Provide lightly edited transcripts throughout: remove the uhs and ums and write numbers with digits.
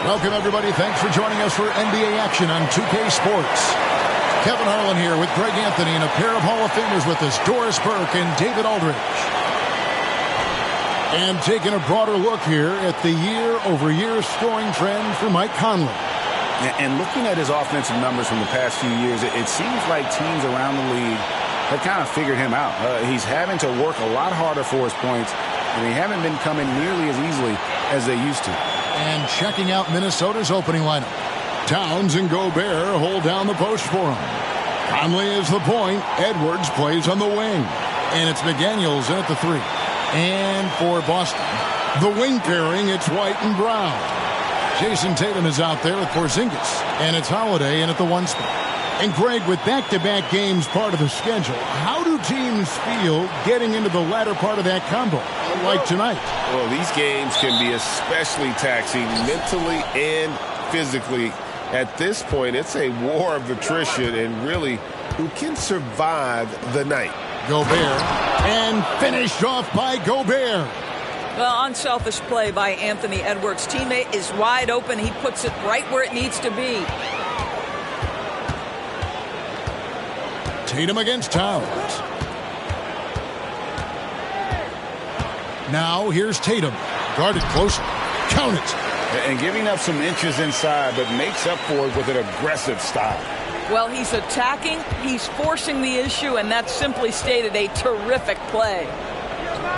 Welcome, everybody. Thanks for joining us for NBA action on 2K Sports. Kevin Harlan here with Greg Anthony and a pair of Hall of Famers with us, Doris Burke and David Aldridge. And taking a broader look here at the year-over-year scoring trend for Mike Conley. And looking at his offensive numbers from the past few years, it seems like teams around the league have kind of figured him out. He's having to work a lot harder for his points, and they haven't been coming nearly as easily as they used to. And checking out Minnesota's opening lineup. Towns and Gobert hold down the post for him. Conley is the point. Edwards plays on the wing. And it's McDaniels in at the 3. And for Boston, the wing pairing, it's White and Brown. Jason Tatum is out there with Porzingis. And it's Holiday in at the 1 spot. And Greg, with back-to-back games part of the schedule, how do teams feel getting into the latter part of that combo, like tonight? Well, these games can be especially taxing mentally and physically. At this point, it's a war of attrition, and really, who can survive the night? Gobert, and finished off by Gobert. Well, unselfish play by Anthony Edwards. Teammate is wide open. He puts it right where it needs to be. Tatum against Towns. Now here's Tatum. Guarded closer. Count it. And giving up some inches inside, but makes up for it with an aggressive style. Well, he's attacking, he's forcing the issue, and that's simply stated a terrific play.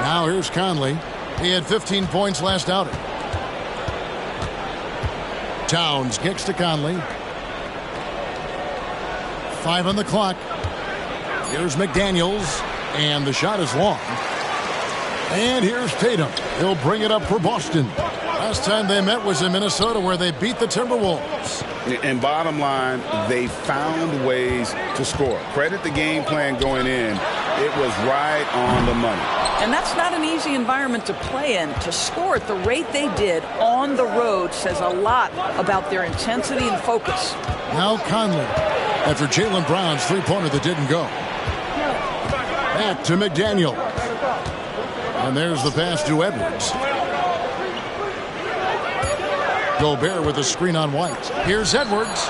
Now here's Conley. He had 15 points last outing. Towns kicks to Conley. 5 on the clock. Here's McDaniels, and the shot is long. And here's Tatum. He'll bring it up for Boston. Last time they met was in Minnesota, where they beat the Timberwolves. And bottom line, they found ways to score. Credit the game plan going in. It was right on the money. And that's not an easy environment to play in. To score at the rate they did on the road says a lot about their intensity and focus. Now Conley, after Jaylen Brown's three-pointer that didn't go. Back to McDaniel. And there's the pass to Edwards. Gobert with a screen on White. Here's Edwards.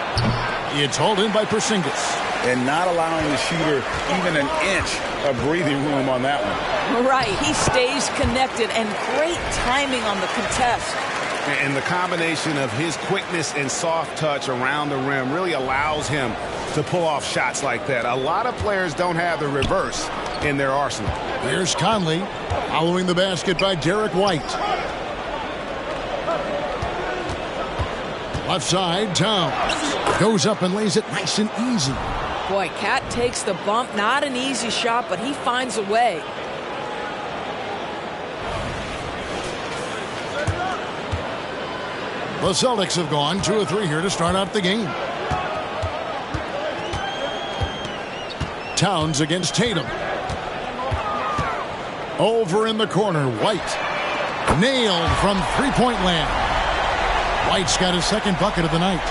It's hauled in by Porzingis. And not allowing the shooter even an inch of breathing room on that one. Right. He stays connected, and great timing on the contest. And the combination of his quickness and soft touch around the rim really allows him to pull off shots like that. A lot of players don't have the reverse in their arsenal. Here's Conley, following the basket by Derek White. Left side, Towns goes up and lays it nice and easy. Boy, Cat takes the bump. Not an easy shot, but he finds a way. The Celtics have gone 2 of 3 here to start out the game. Towns against Tatum. Over in the corner, White. Nailed from three-point land. White's got his second bucket of the night.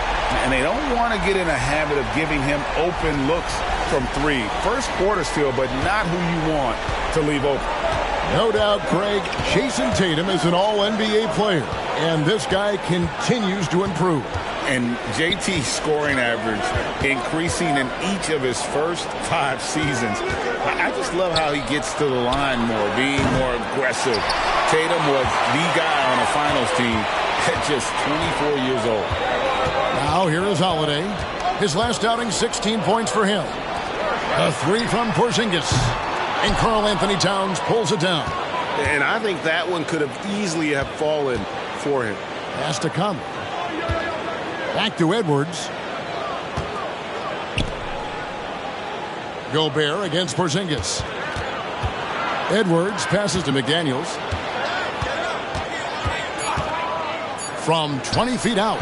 And they don't want to get in a habit of giving him open looks from 3. First quarter still, but not who you want to leave open. No doubt, Craig, Jason Tatum is an all-NBA player, and this guy continues to improve. And JT's scoring average increasing in each of his first 5 seasons. I just love how he gets to the line more, being more aggressive. Tatum was the guy on a finals team at just 24 years old. Now here is Holiday. His last outing, 16 points for him. A 3 from Porzingis. And Karl Anthony Towns pulls it down. And I think that one could have easily have fallen for him. Has to come. Back to Edwards. Gobert against Porzingis. Edwards passes to McDaniels. From 20 feet out,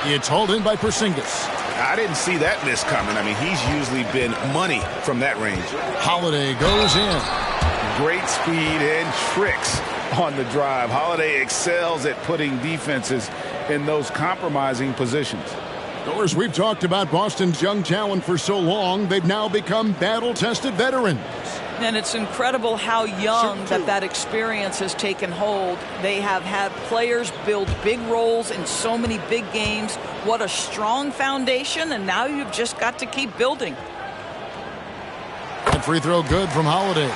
it's hauled in by Porzingis. I didn't see that miss coming. I mean, he's usually been money from that range. Holiday goes in. Great speed and tricks on the drive. Holiday excels at putting defenses in those compromising positions. Doors, we've talked about Boston's young talent for so long, they've now become battle-tested veterans. And it's incredible how young that experience has taken hold. They have had players build big roles in so many big games. What a strong foundation, and now you've just got to keep building. That free throw good from Holiday.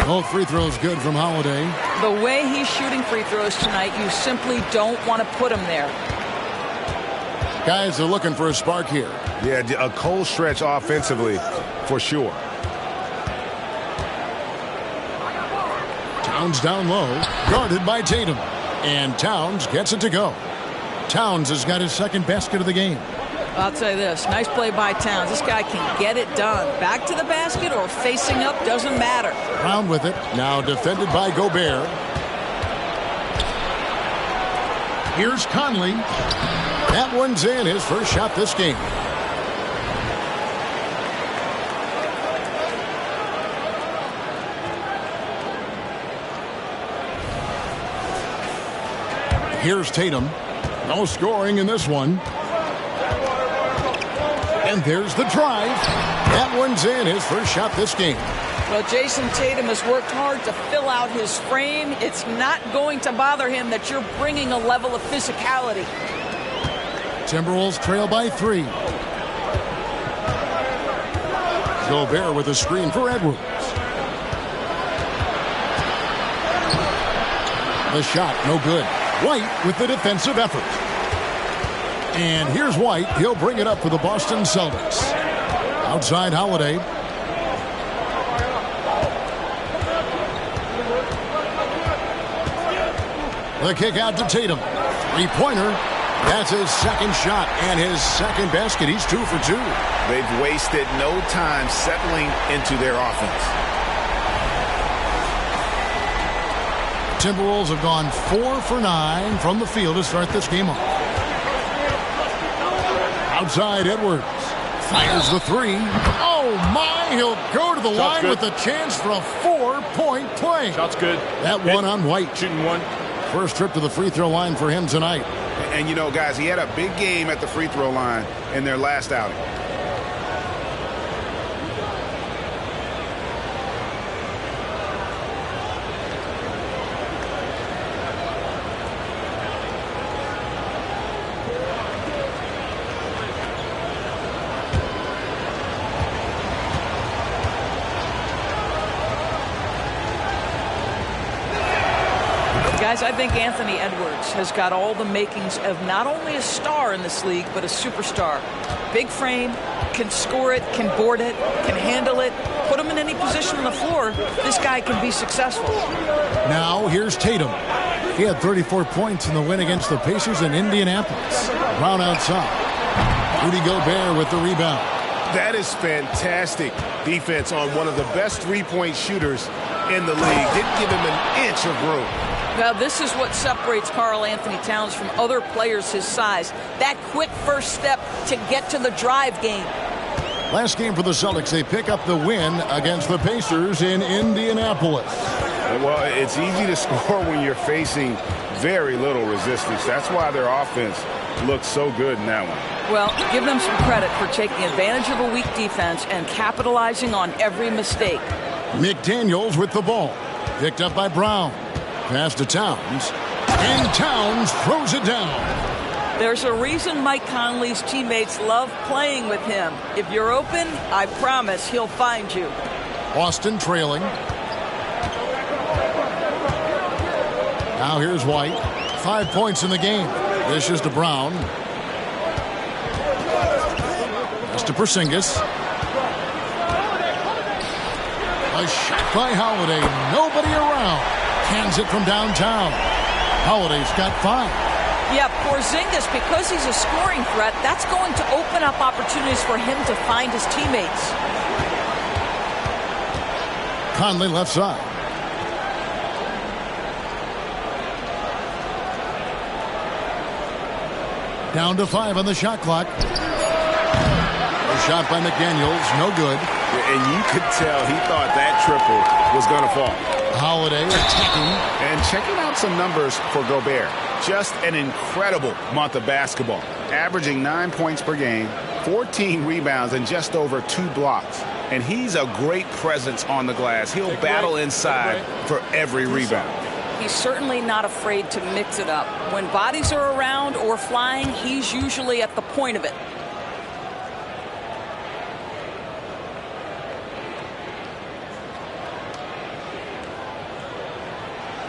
Both free throws good from Holiday. The way he's shooting free throws tonight, you simply don't want to put him there. Guys are looking for a spark here. Yeah, a cold stretch offensively for sure. Towns down low, guarded by Tatum. And Towns gets it to go. Towns has got his second basket of the game. I'll tell you this, nice play by Towns. This guy can get it done. Back to the basket or facing up, doesn't matter. Brown with it, now defended by Gobert. Here's Conley. That one's in, his first shot this game. Here's Tatum. No scoring in this one. And there's the drive. That one's in, his first shot this game. Well, Jason Tatum has worked hard to fill out his frame. It's not going to bother him that you're bringing a level of physicality. Timberwolves trail by 3. Gobert with a screen for Edwards. The shot, no good. White with the defensive effort. And here's White. He'll bring it up for the Boston Celtics. Outside Holiday. The kick out to Tatum. Three-pointer. That's his second shot and his second basket. He's 2 for 2. They've wasted no time settling into their offense. Timberwolves have gone 4 for 9 from the field to start this game off. Outside Edwards. Fires the 3. Oh, my. He'll go to the line with a chance for a 4-point play. Shot's good. That one on White. Shooting one. First trip to the free throw line for him tonight. And, you know, guys, he had a big game at the free throw line in their last outing. Guys, I think Anthony Edwards has got all the makings of not only a star in this league, but a superstar. Big frame, can score it, can board it, can handle it. Put him in any position on the floor, this guy can be successful. Now here's Tatum. He had 34 points in the win against the Pacers in Indianapolis. Brown outside. Rudy Gobert with the rebound. That is fantastic defense on one of the best three-point shooters in the league. Didn't give him an inch of room. Now, this is what separates Karl Anthony Towns from other players his size. That quick first step to get to the drive game. Last game for the Celtics, they pick up the win against the Pacers in Indianapolis. Well, it's easy to score when you're facing very little resistance. That's why their offense looks so good in that one. Well, give them some credit for taking advantage of a weak defense and capitalizing on every mistake. McDaniels with the ball. Picked up by Brown. Pass to Towns. And Towns throws it down. There's a reason Mike Conley's teammates love playing with him. If you're open, I promise he'll find you. Boston trailing. Now here's White. 5 points in the game. This is to Brown. That's to Porzingis. A shot by Holiday. Nobody around. Hands it from downtown. Holiday's got 5. Yeah, Porzingis, because he's a scoring threat, that's going to open up opportunities for him to find his teammates. Conley left side. Down to 5 on the shot clock. A shot by McDaniels, no good. And you could tell he thought that triple was going to fall. Holiday attacking. And checking out some numbers for Gobert. Just an incredible month of basketball. Averaging 9 points per game, 14 rebounds, and just over 2 blocks. And he's a great presence on the glass. He'll battle inside for every rebound. He's certainly not afraid to mix it up. When bodies are around or flying, he's usually at the point of it.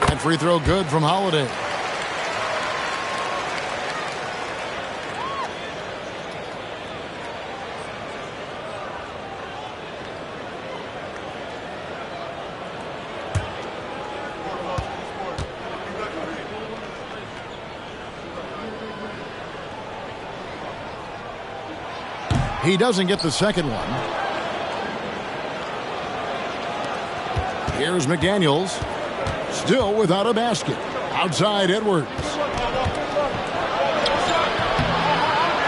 And free throw good from Holiday. He doesn't get the second one. Here's McDaniels. Still without a basket. Outside Edwards.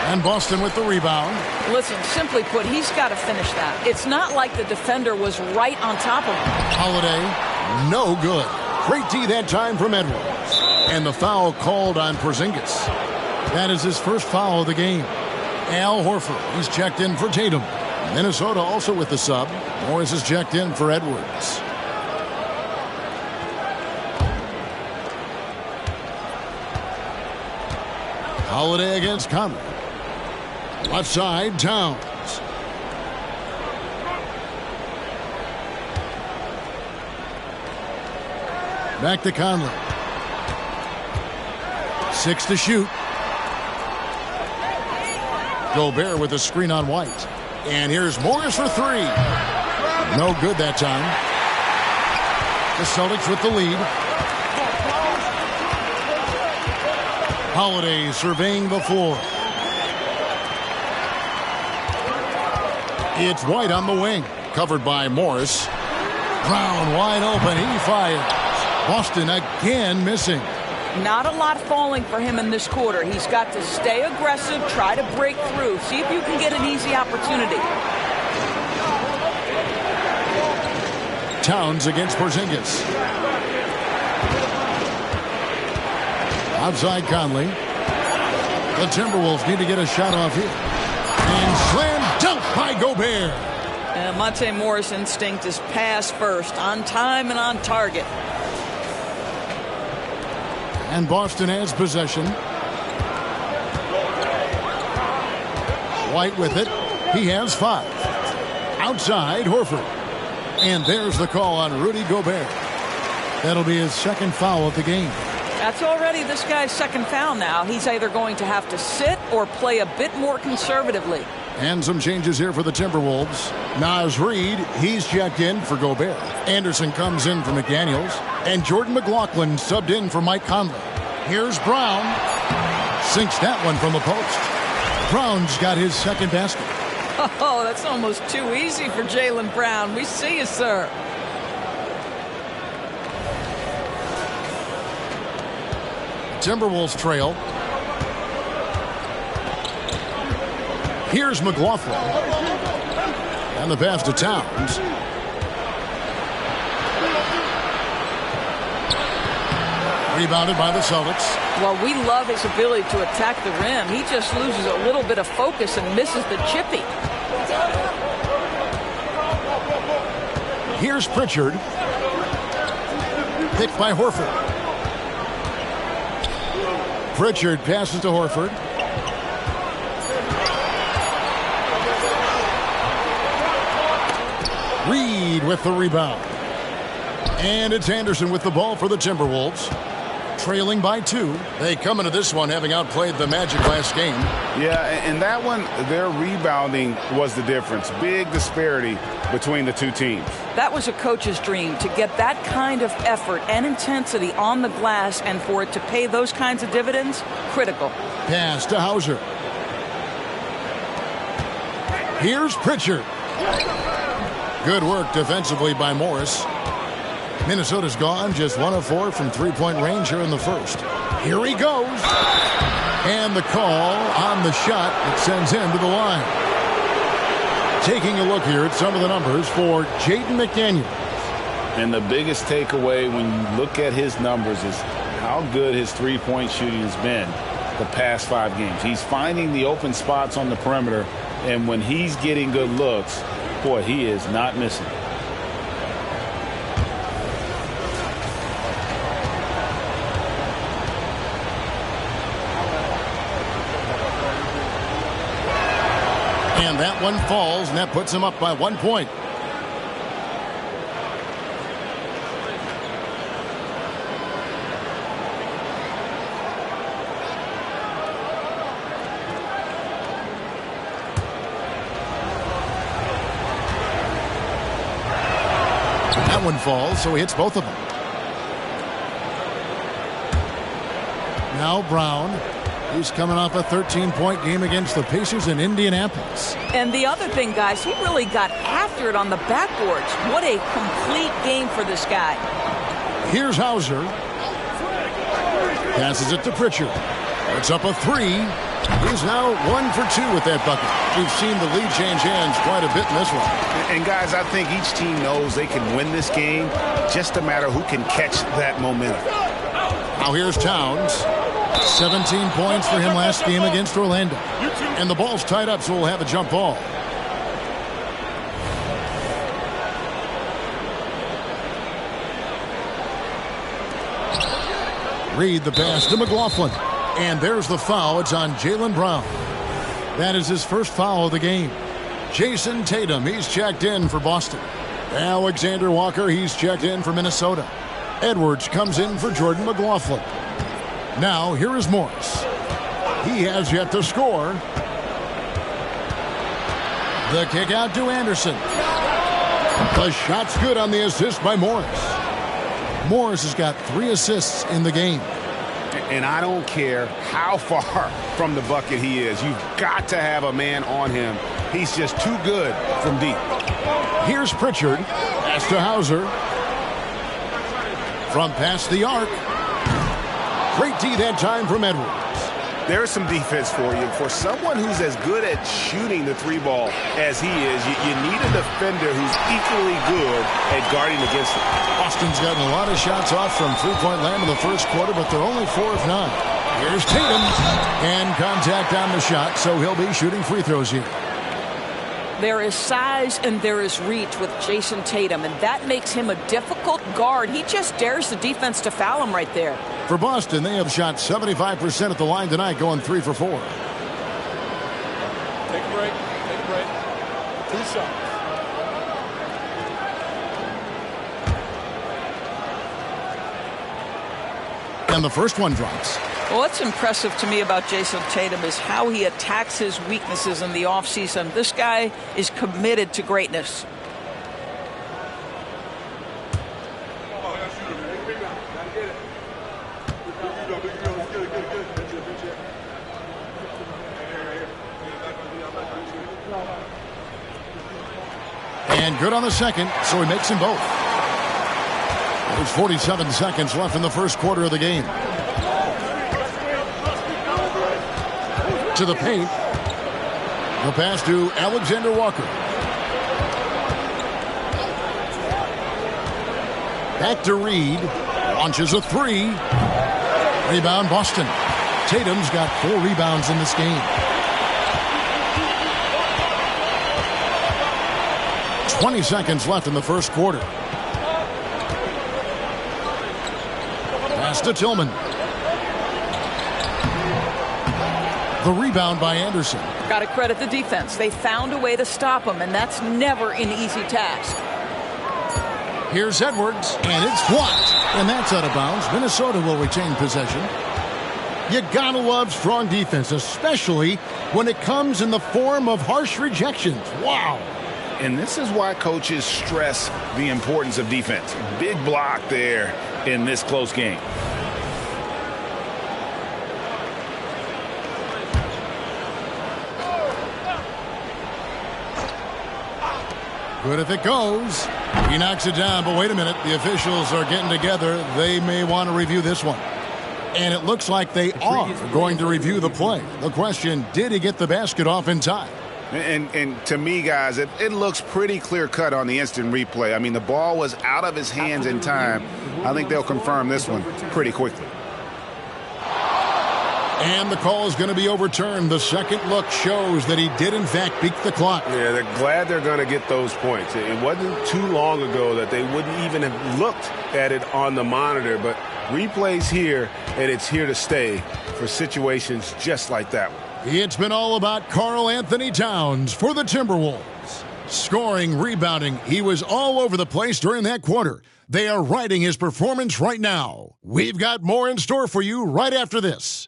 And Boston with the rebound. Listen, simply put, he's got to finish that. It's not like the defender was right on top of him. Holiday, no good. Great D that time from Edwards. And the foul called on Porzingis. That is his first foul of the game. Al Horford, he's checked in for Tatum. Minnesota also with the sub. Morris is checked in for Edwards. Holiday against Conley. Left side, Towns. Back to Conley. 6 to shoot. Gobert with a screen on White. And here's Morris for 3. No good that time. The Celtics with the lead. Holiday surveying the floor. It's White on the wing. Covered by Morris. Brown wide open. He fires. Boston again missing. Not a lot falling for him in this quarter. He's got to stay aggressive, try to break through. See if you can get an easy opportunity. Towns against Porzingis. Outside Conley. The Timberwolves need to get a shot off here. And slam dunk by Gobert. Monte Morris' instinct is pass first, on time and on target. And Boston has possession. White with it. He has 5. Outside, Horford. And there's the call on Rudy Gobert. That'll be his second foul of the game. That's already this guy's second foul now. He's either going to have to sit or play a bit more conservatively. And some changes here for the Timberwolves. Naz Reid, he's checked in for Gobert. Anderson comes in for McDaniels. And Jordan McLaughlin subbed in for Mike Conley. Here's Brown. Sinks that one from the post. Brown's got his second basket. Oh, that's almost too easy for Jaylen Brown. We see you, sir. Timberwolves trail. Here's McLaughlin. And the pass to Towns. Rebounded by the Celtics. Well, we love his ability to attack the rim. He just loses a little bit of focus and misses the chippy. Here's Pritchard. Picked by Horford. Pritchard passes to Horford. Reed with the rebound. And it's Anderson with the ball for the Timberwolves. Trailing by 2. They come into this one having outplayed the Magic last game. Yeah, and that one, their rebounding was the difference. Big disparity between the two teams. That was a coach's dream, to get that kind of effort and intensity on the glass, and for it to pay those kinds of dividends, critical. Pass to Hauser. Here's Pritchard. Good work defensively by Morris. Minnesota's gone just 1 of 4 from three-point range here in the first. Here he goes. And the call on the shot that sends him to the line. Taking a look here at some of the numbers for Jaden McDaniels. And the biggest takeaway when you look at his numbers is how good his three-point shooting has been the past 5 games. He's finding the open spots on the perimeter, and when he's getting good looks, boy, he is not missing. And that one falls, and that puts him up by 1 point. That one falls, so he hits both of them. Now Brown. He's coming off a 13-point game against the Pacers in Indianapolis. And the other thing, guys, he really got after it on the backboards. What a complete game for this guy. Here's Hauser. Passes it to Pritchard. It's up a 3. He's now 1 for 2 with that bucket. We've seen the lead change hands quite a bit in this one. And guys, I think each team knows they can win this game. Just a matter who can catch that momentum. Now here's Towns. 17 points for him last game against Orlando. And the ball's tied up, so we'll have a jump ball. Reed the pass to McLaughlin. And there's the foul. It's on Jaylen Brown. That is his first foul of the game. Jason Tatum, he's checked in for Boston. Alexander Walker, he's checked in for Minnesota. Edwards comes in for Jordan McLaughlin. Now, here is Morris. He has yet to score. The kick out to Anderson. The shot's good on the assist by Morris. Morris has got 3 assists in the game. And I don't care how far from the bucket he is. You've got to have a man on him. He's just too good from deep. Here's Pritchard. Pass to Hauser. From past the arc. Great D that time from Edwards. There's some defense for you. For someone who's as good at shooting the 3-ball as he is, you need a defender who's equally good at guarding against him. Boston's gotten a lot of shots off from three-point land in the first quarter, but they're only 4 of 9. Here's Tatum. And contact on the shot, so he'll be shooting free throws here. There is size and there is reach with Jason Tatum, and that makes him a difficult guard. He just dares the defense to foul him right there. For Boston, they have shot 75% at the line tonight, going 3 for 4. Take a break. Take a break. 2 shots. And the first one drops. Well, what's impressive to me about Jason Tatum is how he attacks his weaknesses in the offseason. This guy is committed to greatness. And good on the second, so he makes them both. There's 47 seconds left in the first quarter of the game. To the paint. The pass to Alexander Walker. Back to Reed. Launches a 3. Rebound Boston. Tatum's got 4 rebounds in this game. 20 seconds left in the first quarter. Pass to Tillman. The rebound by Anderson. Got to credit the defense. They found a way to stop him, and that's never an easy task. Here's Edwards, and it's blocked. And that's out of bounds. Minnesota will retain possession. You gotta love strong defense, especially when it comes in the form of harsh rejections. Wow. And this is why coaches stress the importance of defense. Big block there in this close game. Good if it goes. He knocks it down, but wait a minute. The officials are getting together. They may want to review this one. And it looks like they are going to review the play. The question, did he get the basket off in time? And to me, guys, it looks pretty clear-cut on the instant replay. I mean, the ball was out of his hands in time. I think they'll confirm this one pretty quickly. And the call is going to be overturned. The second look shows that he did, in fact, beat the clock. Yeah, they're glad they're going to get those points. It wasn't too long ago that they wouldn't even have looked at it on the monitor, but replay's here, and it's here to stay for situations just like that one. It's been all about Karl Anthony Towns for the Timberwolves. Scoring, rebounding, he was all over the place during that quarter. They are riding his performance right now. We've got more in store for you right after this.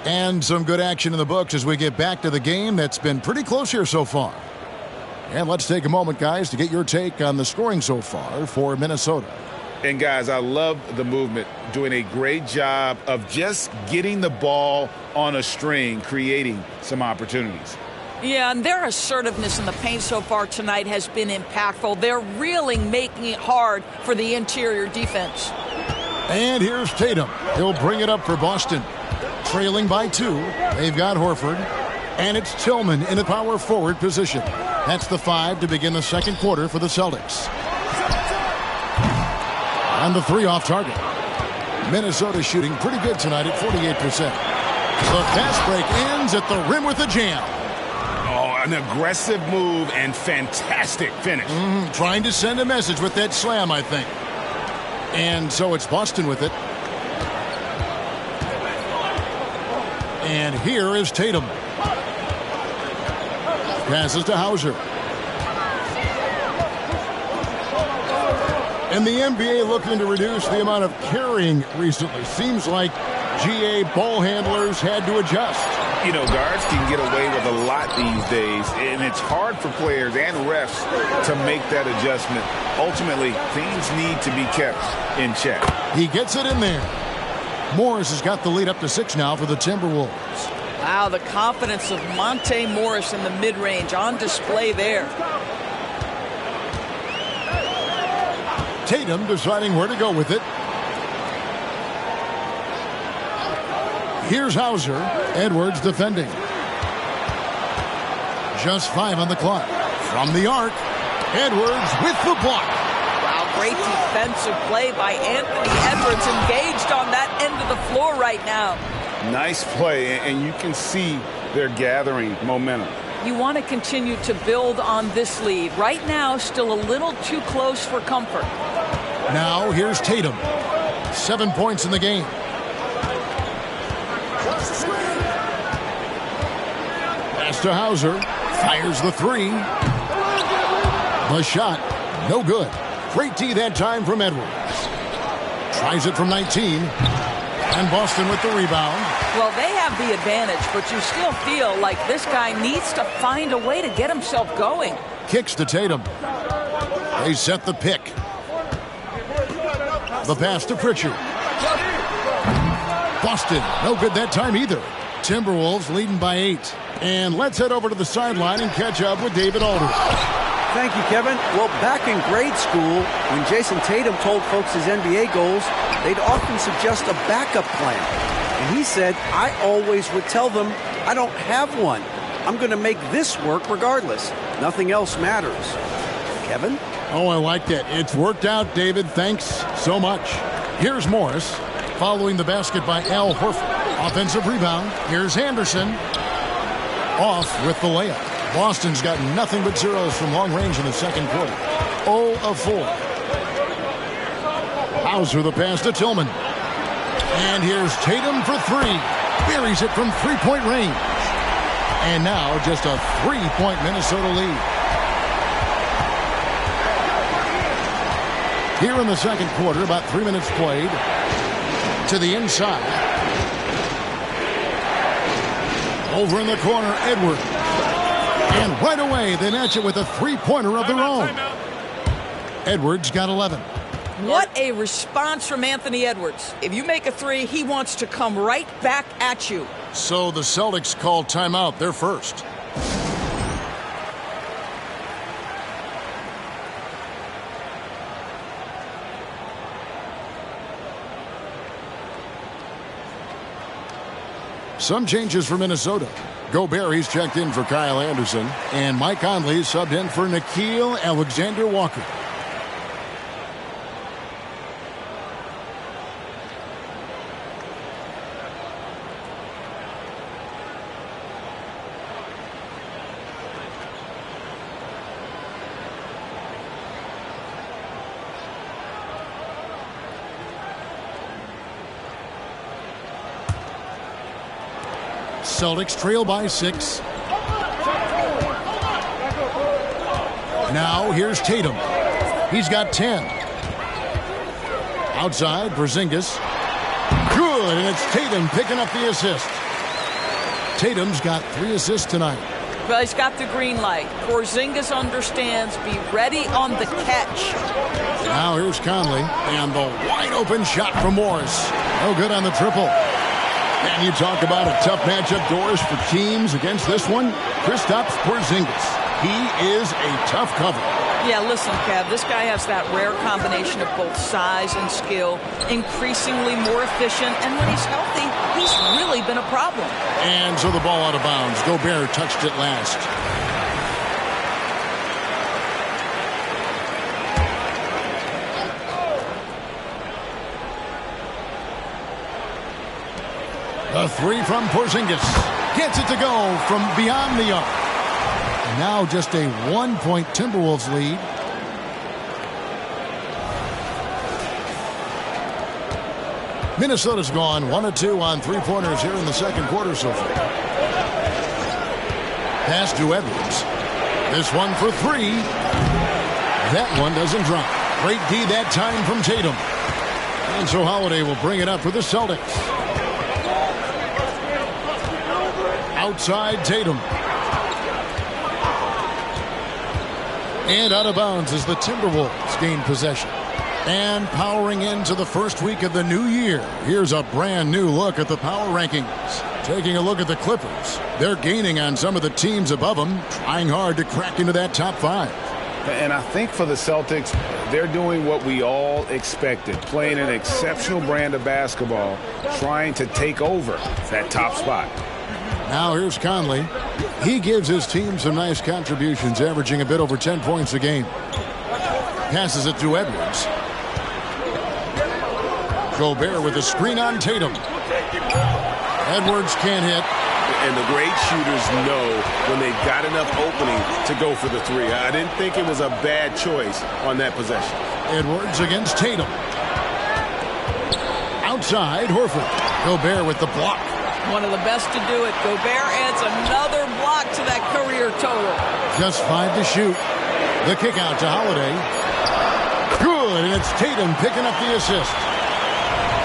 And some good action in the books as we get back to the game that's been pretty close here so far. And let's take a moment, guys, to get your take on the scoring so far for Minnesota. And, guys, I love the movement, doing a great job of just getting the ball on a string, creating some opportunities. Yeah, and their assertiveness in the paint so far tonight has been impactful. They're really making it hard for the interior defense. And here's Tatum. He'll bring it up for Boston. Trailing by 2, they've got Horford. And it's Tillman in a power forward position. That's the 5 to begin the second quarter for the Celtics. And the 3 off target. Minnesota shooting pretty good tonight at 48%. The fast break ends at the rim with a jam. Oh, an aggressive move and fantastic finish. Trying to send a message with that slam, I think. And so it's Boston with it. And here is Tatum. Passes to Hauser. And the NBA looking to reduce the amount of carrying recently. Seems like GA ball handlers had to adjust. You know, guards can get away with a lot these days, and it's hard for players and refs to make that adjustment. Ultimately, things need to be kept in check. He gets it in there. Morris has got the lead up to 6 now for the Timberwolves. Wow, the confidence of Monte Morris in the mid-range on display there. Tatum deciding where to go with it. Here's Hauser. Edwards defending. Just 5 on the clock. From the arc, Edwards with the block. Wow, great defensive play by Anthony Edwards, engaged on that end of the floor right now. Nice play, and you can see they're gathering momentum. You want to continue to build on this lead. Right now, still a little too close for comfort. Now, here's Tatum. 7 points in the game. Pass to Hauser. Fires the 3. The shot, no good. Great D that time from Edwards. Tries it from 19. And Boston with the rebound. Well, they have the advantage, but you still feel like this guy needs to find a way to get himself going. Kicks to Tatum. They set the pick. The pass to Pritchard. Boston, no good that time either. Timberwolves leading by 8. And let's head over to the sideline and catch up with David Aldridge. Thank you, Kevin. Well, back in grade school, when Jason Tatum told folks his NBA goals, they'd often suggest a backup plan. And he said, I always would tell them, I don't have one. I'm going to make this work regardless. Nothing else matters. Kevin? Oh, I like that. It's worked out, David. Thanks so much. Here's Morris, following the basket by Al Horford. Offensive rebound. Here's Anderson. Off with the layup. Boston's got nothing but zeros from long range in the second quarter. 0 of 4. Hauser the pass to Tillman. And here's Tatum for 3. Buries it from three-point range. And now just a 3-point Minnesota lead. Here in the second quarter, about 3 minutes played. To the inside. Over in the corner, Edwards. And right away, they match it with a three-pointer of their own. Edwards got 11. What a response from Anthony Edwards. If you make a three, he wants to come right back at you. So the Celtics call timeout. They're first. Some changes for Minnesota. Gobert, he's checked in for Kyle Anderson. And Mike Conley subbed in for Nickeil Alexander-Walker. Celtics trail by 6. Now here's Tatum. He's got 10. Outside, Porzingis. Good, and it's Tatum picking up the assist. Tatum's got 3 assists tonight. Well, he's got the green light. Porzingis understands. Be ready on the catch. Now here's Conley, and the wide open shot from Morris. No good on the triple. And you talk about a tough matchup, Doris, for teams against this one. Kristaps Porzingis. He is a tough cover. Yeah, listen, Kev, this guy has that rare combination of both size and skill, increasingly more efficient, and when he's healthy, he's really been a problem. And so the ball out of bounds. Gobert touched it last. A three from Porzingis. Gets it to go from beyond the arc. And now just a 1-point Timberwolves lead. Minnesota's gone 1 of 2 on 3-pointers here in the second quarter so far. Pass to Edwards. This one for 3. That one doesn't drop. Great D that time from Tatum. And so Holiday will bring it up for the Celtics. Outside Tatum. And out of bounds as the Timberwolves gain possession. And powering into the first week of the new year, here's a brand new look at the power rankings. Taking a look at the Clippers. They're gaining on some of the teams above them, trying hard to crack into that top 5. And I think for the Celtics, they're doing what we all expected, playing an exceptional brand of basketball, trying to take over that top spot. Now here's Conley. He gives his team some nice contributions, averaging a bit over 10 points a game. Passes it to Edwards. Gobert with a screen on Tatum. Edwards can't hit. And the great shooters know when they've got enough opening to go for the 3. I didn't think it was a bad choice on that possession. Edwards against Tatum. Outside, Horford. Gobert with the block. One of the best to do it. Gobert adds another block to that career total. Just 5 to shoot. The kick out to Holiday. Good, and it's Tatum picking up the assist.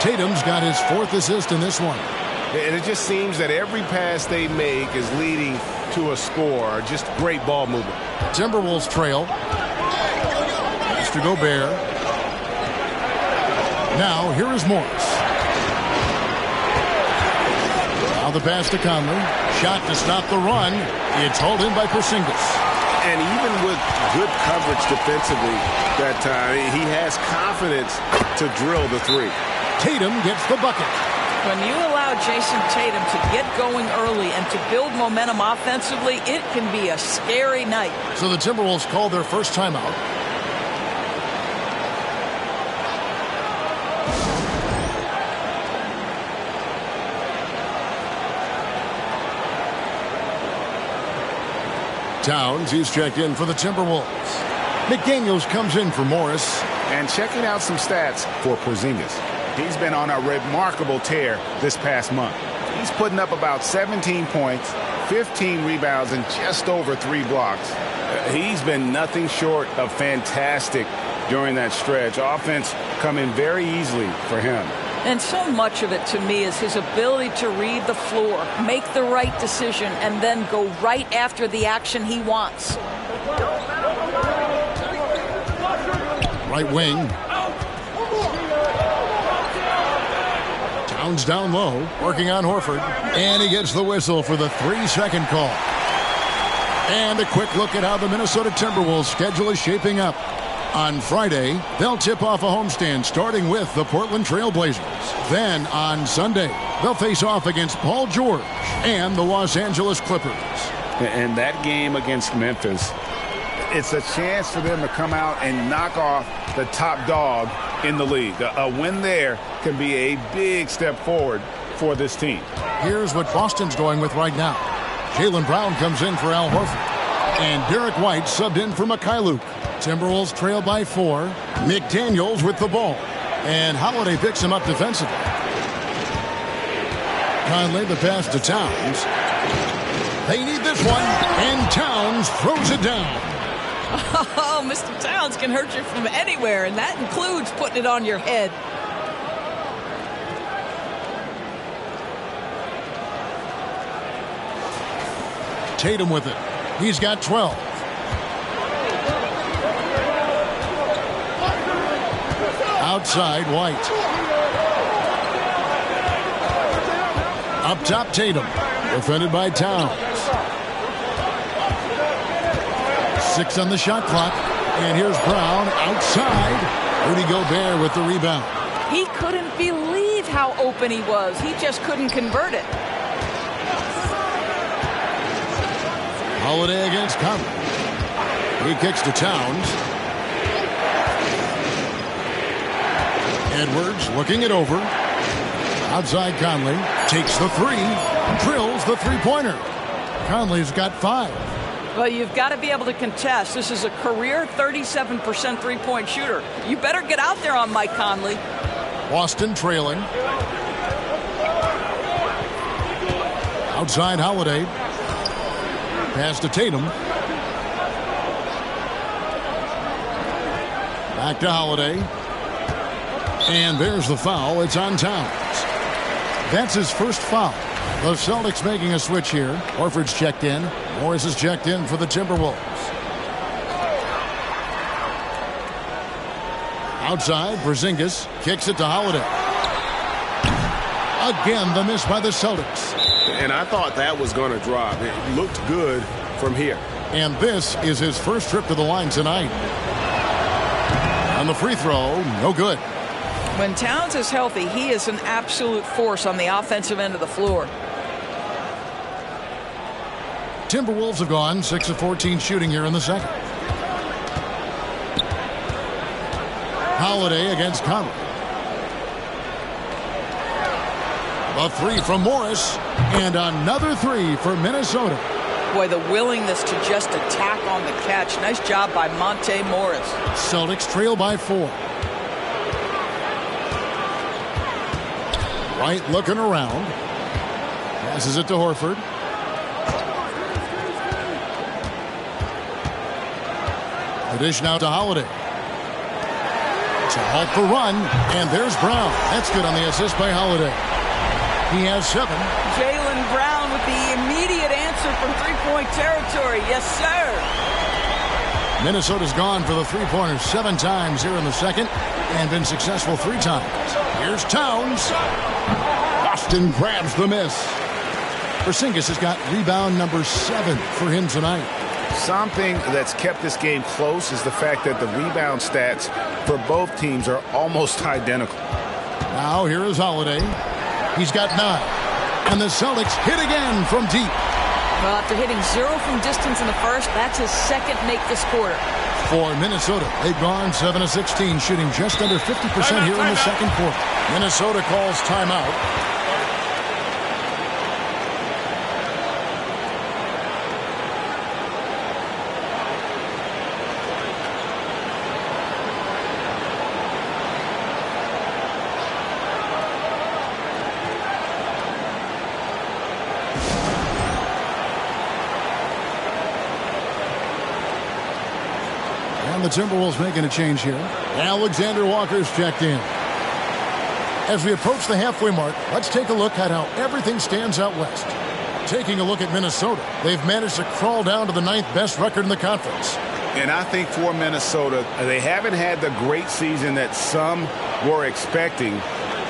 Tatum's got his 4th assist in this one. And it just seems that every pass they make is leading to a score. Just great ball movement. Timberwolves trail. Mr. Gobert. Now, here is Morris. Now the pass to Conley. Shot to stop the run. It's hauled in by Porzingis. And even with good coverage defensively that time, he has confidence to drill the 3. Tatum gets the bucket. When you allow Jason Tatum to get going early and to build momentum offensively, it can be a scary night. So the Timberwolves call their first timeout. Towns, he's checked in for the Timberwolves. McDaniels comes in for Morris. And checking out some stats for Porzingis. He's been on a remarkable tear this past month. He's putting up about 17 points, 15 rebounds, and just over 3 blocks. He's been nothing short of fantastic during that stretch. Offense coming very easily for him. And so much of it to me is his ability to read the floor, make the right decision, and then go right after the action he wants. Right wing. Towns down low, working on Horford. And he gets the whistle for the 3-second call. And a quick look at how the Minnesota Timberwolves schedule is shaping up. On Friday, they'll tip off a homestand starting with the Portland Trail Blazers. Then on Sunday, they'll face off against Paul George and the Los Angeles Clippers. And that game against Memphis, it's a chance for them to come out and knock off the top dog in the league. A win there can be a big step forward for this team. Here's what Boston's going with right now. Jaylen Brown comes in for Al Horford. And Derek White subbed in for Mikhailuk. Timberwolves trail by 4. McDaniels with the ball. And Holiday picks him up defensively. Conley the pass to Towns. They need this one. And Towns throws it down. Oh, Mr. Towns can hurt you from anywhere, and that includes putting it on your head. Tatum with it. He's got 12. Outside, White. Up top, Tatum. Defended by Towns. 6 on the shot clock. And here's Brown outside. Rudy Gobert with the rebound. He couldn't believe how open he was. He just couldn't convert it. Holiday against Conley. He kicks to Towns. Edwards looking it over. Outside Conley. Takes the 3. Drills the three-pointer. Conley's got 5. Well, you've got to be able to contest. This is a career 37% three-point shooter. You better get out there on Mike Conley. Boston trailing. Outside Holiday. Pass to Tatum. Back to Holiday. And there's the foul. It's on Towns. That's his first foul. The Celtics making a switch here. Horford's checked in. Morris is checked in for the Timberwolves. Outside, Porzingis kicks it to Holiday. Again, the miss by the Celtics. And I thought that was going to drop. It looked good from here. And this is his first trip to the line tonight. On the free throw, no good. When Towns is healthy, he is an absolute force on the offensive end of the floor. Timberwolves have gone 6 of 14 shooting here in the second. Holiday against Conley. A 3 from Morris. And another 3 for Minnesota. Boy, the willingness to just attack on the catch. Nice job by Monte Morris. Celtics trail by 4. White looking around. Passes it to Horford. The dish now to Holiday. To halt the run. And there's Brown. That's good on the assist by Holiday. He has 7. Jaylen Brown with the immediate answer from three-point territory. Yes, sir. Minnesota's gone for the three-pointer 7 times here in the second and been successful 3 times. Here's Towns. Boston grabs the miss. Porzingis has got rebound number 7 for him tonight. Something that's kept this game close is the fact that the rebound stats for both teams are almost identical. Now here is Holiday. He's got 9. And the Celtics hit again from deep. Well, after hitting 0 from distance in the first, that's his second make this quarter. For Minnesota, they've gone 7 of 16, shooting just under 50% here in the second quarter. Minnesota calls timeout. The Timberwolves making a change here. Alexander Walker's checked in. As we approach the halfway mark, let's take a look at how everything stands out west. Taking a look at Minnesota, they've managed to crawl down to the 9th best record in the conference. And I think for Minnesota, they haven't had the great season that some were expecting,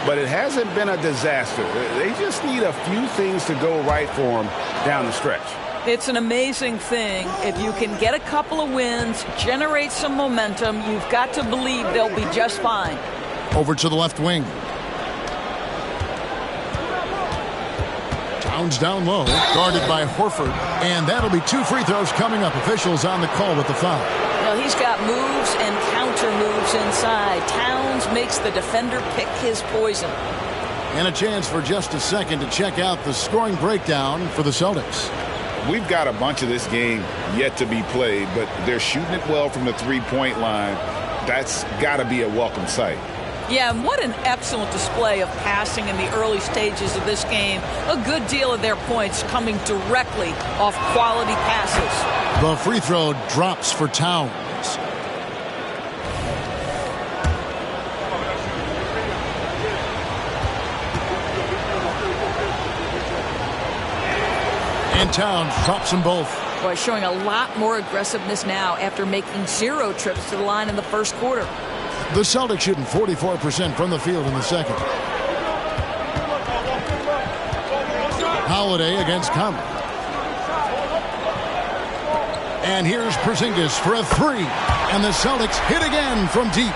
but it hasn't been a disaster. They just need a few things to go right for them down the stretch. It's an amazing thing. If you can get a couple of wins, generate some momentum, you've got to believe they'll be just fine. Over to the left wing. Towns down low, guarded by Horford. And that'll be 2 free throws coming up. Officials on the call with the foul. Well, he's got moves and counter moves inside. Towns makes the defender pick his poison. And a chance for just a second to check out the scoring breakdown for the Celtics. We've got a bunch of this game yet to be played, but they're shooting it well from the three-point line. That's got to be a welcome sight. Yeah, and what an excellent display of passing in the early stages of this game. A good deal of their points coming directly off quality passes. The free throw drops for Towns. And Towns drops them both. Boy, showing a lot more aggressiveness now after making 0 trips to the line in the first quarter. The Celtics shooting 44% from the field in the second. Holiday against Conley. And here's Porzingis for a 3. And the Celtics hit again from deep.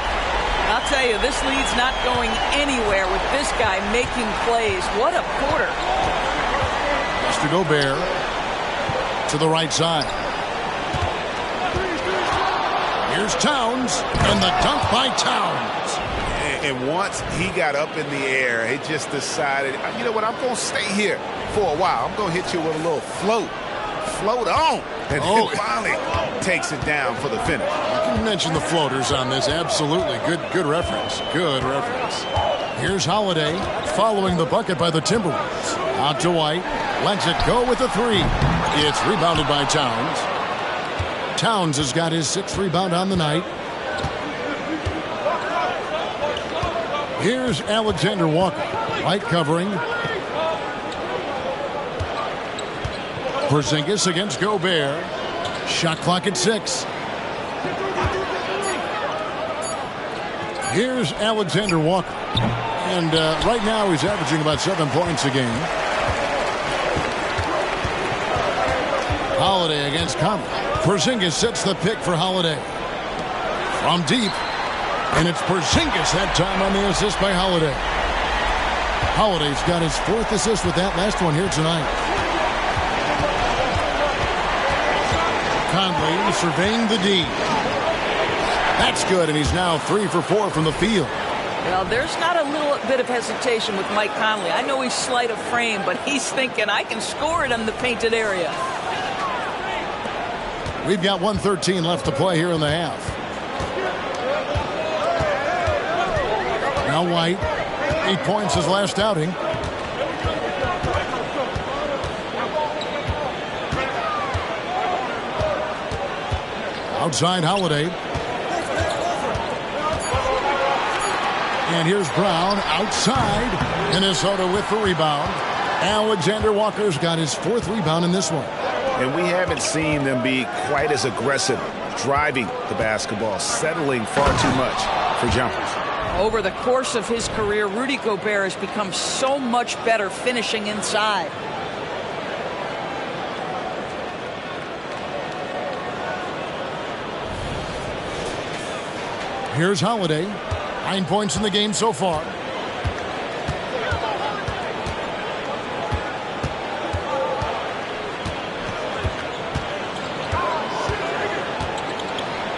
I'll tell you, this lead's not going anywhere with this guy making plays. What a quarter. To Gobert to the right side. Here's Towns, and the dunk by Towns. And once he got up in the air, he just decided, you know what, I'm going to stay here for a while. I'm going to hit you with a little float. Float on. And then finally takes it down for the finish. You mentioned the floaters on this. Absolutely. Good reference. Good reference. Here's Holiday following the bucket by the Timberwolves. Out to White. Lets it go with a 3. It's rebounded by Towns. Towns has got his 6th rebound on the night. Here's Alexander Walker. White covering. Porzingis against Gobert. Shot clock at 6. Here's Alexander Walker. And right now he's averaging about 7 points a game. Holiday against Conley. Porzingis sets the pick for Holiday. From deep. And it's Porzingis that time on the assist by Holiday. Holiday's got his 4th assist with that last one here tonight. Conley surveying the D. That's good, and he's now 3 for 4 from the field. Well, there's not a little bit of hesitation with Mike Conley. I know he's slight of frame, but he's thinking, I can score it in the painted area. We've got 1:13 left to play here in the half. Now White, 8 points his last outing. Outside Holiday. And here's Brown outside. Minnesota with the rebound. Alexander Walker's got his 4th rebound in this one. And we haven't seen them be quite as aggressive driving the basketball, settling far too much for jumpers. Over the course of his career, Rudy Gobert has become so much better finishing inside. Here's Holiday. 9 points in the game so far.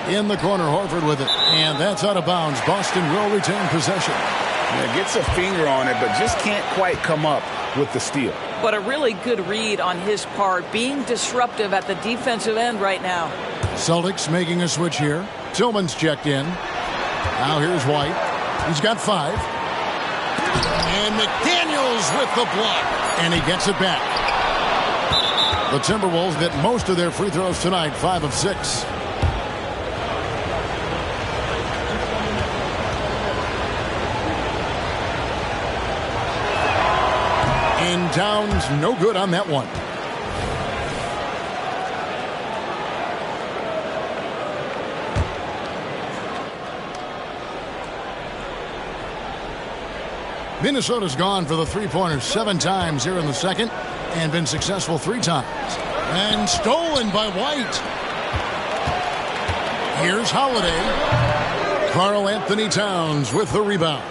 In the corner, Horford with it. And that's out of bounds. Boston will retain possession. Yeah, gets a finger on it, but just can't quite come up with the steal. But a really good read on his part, being disruptive at the defensive end right now. Celtics making a switch here. Tillman's checked in. Now here's White. He's got 5. And McDaniels with the block. And he gets it back. The Timberwolves get most of their free throws tonight, 5 of 6. And Towns no good on that one. Minnesota's gone for the three-pointers 7 times here in the second and been successful 3 times. And stolen by White. Here's Holiday. Karl Anthony Towns with the rebound.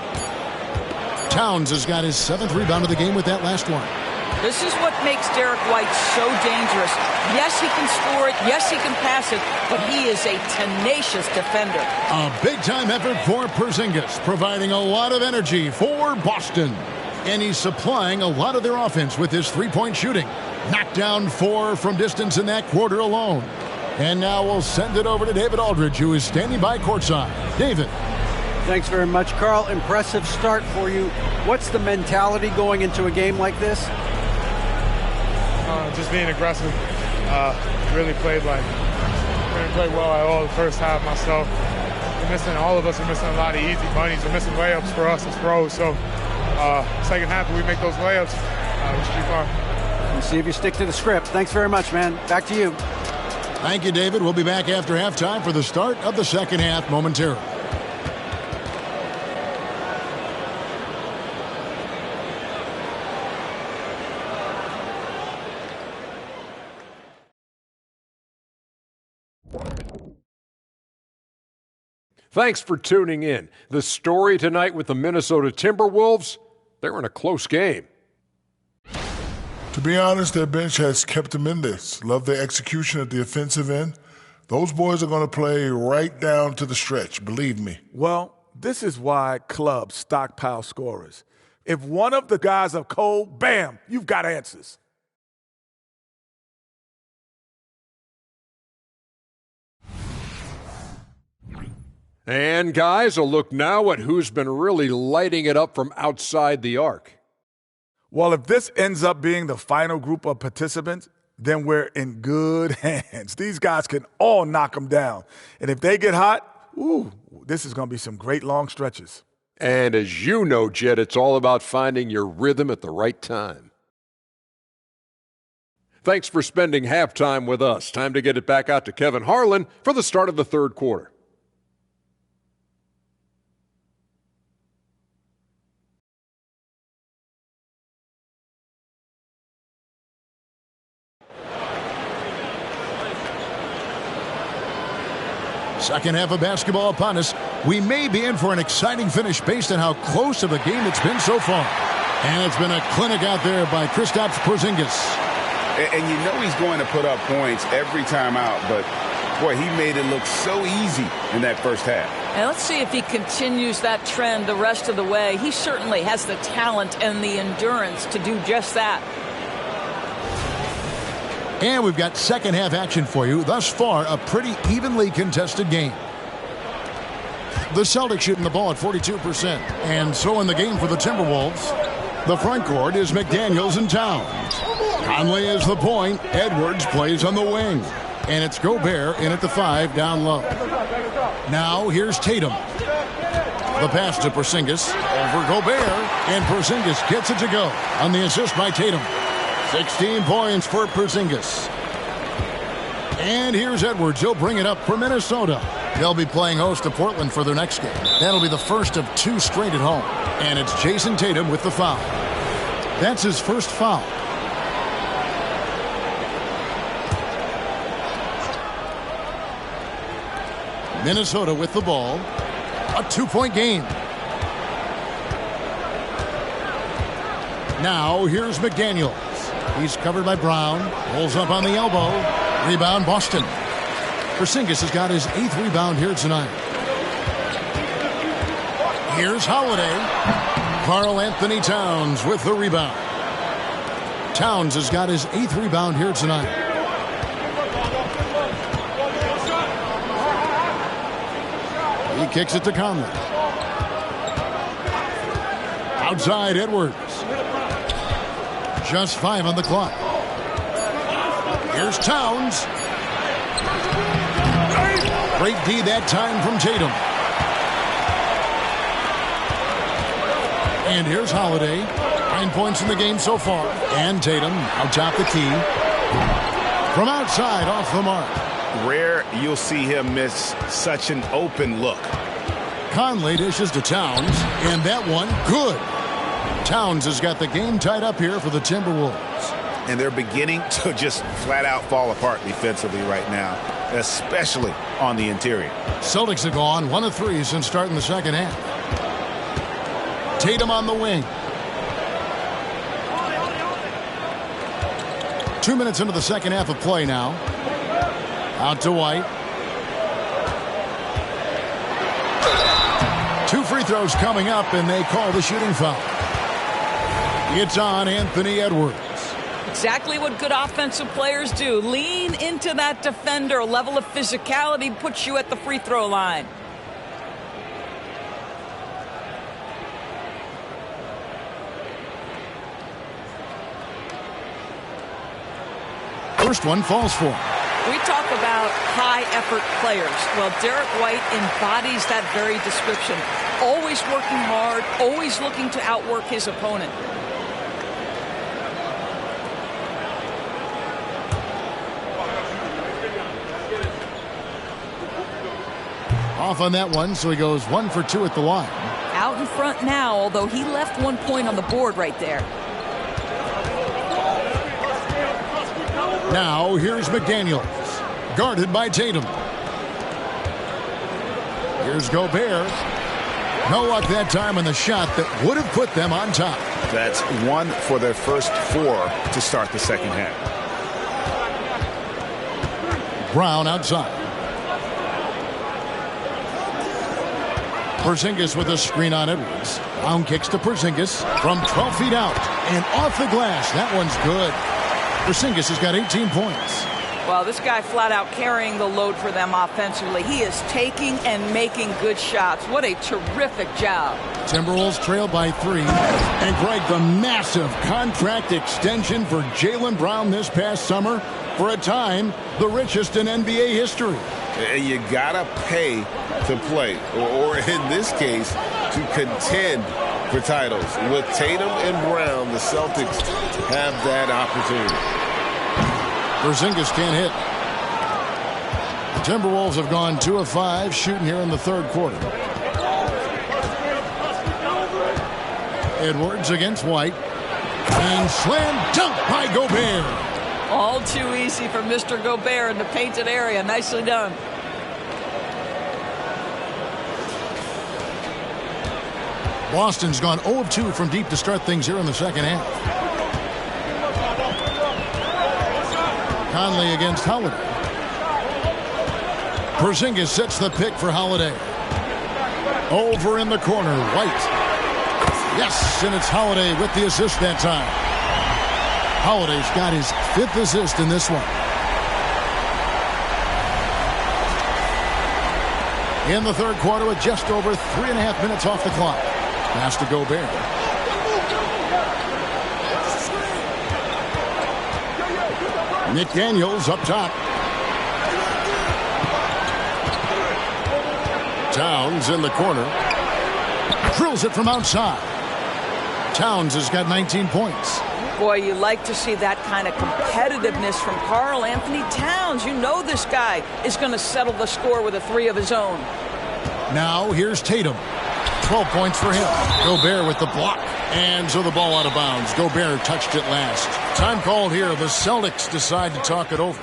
Towns has got his 7th rebound of the game with that last one. This is what makes Derek White so dangerous. Yes, he can score it. Yes, he can pass it. But he is a tenacious defender. A big-time effort for Porzingis, providing a lot of energy for Boston. And he's supplying a lot of their offense with his three-point shooting. Knocked down 4 from distance in that quarter alone. And now we'll send it over to David Aldridge, who is standing by courtside. David. Thanks very much, Carl. Impressive start for you. What's the mentality going into a game like this? Just being aggressive. Really played well at all the first half myself. All of us are missing a lot of easy bunnies. We're missing layups for us as pros. So second half, we make those layups. It should be fun. We'll see if you stick to the script. Thanks very much, man. Back to you. Thank you, David. We'll be back after halftime for the start of the second half momentarily. Thanks for tuning in. The story tonight with the Minnesota Timberwolves, they're in a close game. To be honest, their bench has kept them in this. Love their execution at the offensive end. Those boys are going to play right down to the stretch, believe me. Well, this is why clubs stockpile scorers. If one of the guys are cold, bam, you've got answers. And guys, a look now at who's been really lighting it up from outside the arc. Well, if this ends up being the final group of participants, then we're in good hands. These guys can all knock them down. And if they get hot, this is going to be some great long stretches. And as you know, Jed, it's all about finding your rhythm at the right time. Thanks for spending halftime with us. Time to get it back out to Kevin Harlan for the start of the third quarter. Second half of basketball upon us. We may be in for an exciting finish based on how close of a game it's been so far. And it's been a clinic out there by Kristaps Porzingis. And you know he's going to put up points every time out, but boy, he made it look so easy in that first half. And let's see if he continues that trend the rest of the way. He certainly has the talent and the endurance to do just that. And we've got second half action for you. Thus far, a pretty evenly contested game. The Celtics shooting the ball at 42%. And so in the game for the Timberwolves, the front court is McDaniels and Towns. Conley is the point. Edwards plays on the wing. And it's Gobert in at the 5 down low. Now here's Tatum. The pass to Porzingis over Gobert. And Porzingis gets it to go on the assist by Tatum. 16 points for Porzingis. And here's Edwards. He'll bring it up for Minnesota. They'll be playing host to Portland for their next game. That'll be the first of 2 straight at home. And it's Jason Tatum with the foul. That's his first foul. Minnesota with the ball. A 2-point game. Now here's McDaniels. He's covered by Brown. Rolls up on the elbow. Rebound, Boston. Porzingis has got his 8th rebound here tonight. Here's Holiday. Karl Anthony Towns with the rebound. Towns has got his 8th rebound here tonight. He kicks it to Conley. Outside, Edwards. Just 5 on the clock. Here's Towns. Great D that time from Tatum. And here's Holiday. 9 points in the game so far. And Tatum out top the key. From outside, off the mark. Rare you'll see him miss such an open look. Conley dishes to Towns. And that one, good. Towns has got the game tied up here for the Timberwolves. And they're beginning to just flat out fall apart defensively right now, especially on the interior. Celtics have gone 1 of 3 since starting the second half. Tatum on the wing. 2 minutes into the second half of play now. Out to White. 2 free throws coming up, and they call the shooting foul. It's on Anthony Edwards. Exactly what good offensive players do. Lean into that defender. A level of physicality puts you at the free throw line. First one falls for him. We talk about high-effort players. Well, Derek White embodies that very description. Always working hard, always looking to outwork his opponent. Off on that one, so he goes 1 for 2 at the line. Out in front now, although he left 1 point on the board right there. Now, here's McDaniels, guarded by Tatum. Here's Gobert. No luck that time on the shot that would have put them on top. That's 1 for their first 4 to start the second half. Brown outside. Porzingis with a screen on Edwards. Brown kicks to Porzingis from 12 feet out and off the glass. That one's good. Porzingis has got 18 points. Well, this guy flat out carrying the load for them offensively. He is taking and making good shots. What a terrific job. Timberwolves trail by 3. And Greg, the massive contract extension for Jaylen Brown this past summer. For a time, the richest in NBA history. And you gotta pay to play, or in this case, to contend for titles. With Tatum and Brown, the Celtics have that opportunity. Porzingis can't hit. The Timberwolves have gone 2 of 5 shooting here in the third quarter. Edwards against White. And slam dunk by Gobert. All too easy for Mr. Gobert in the painted area. Nicely done. Boston's gone 0 of 2 from deep to start things here in the second half. Conley against Holiday. Porzingis sets the pick for Holiday. Over in the corner, White. Yes, and it's Holiday with the assist that time. Holiday's got his 5th assist in this one. In the third quarter with just over 3.5 minutes off the clock. Pass to Gobert. McDaniels up top. Towns in the corner. Drills it from outside. Towns has got 19 points. Boy, you like to see that kind of competitiveness from Karl Anthony Towns. You know this guy is going to settle the score with a 3 of his own. Now here's Tatum. 12 points for him. Gobert with the block. And so the ball out of bounds. Gobert touched it last. Time called here. The Celtics decide to talk it over.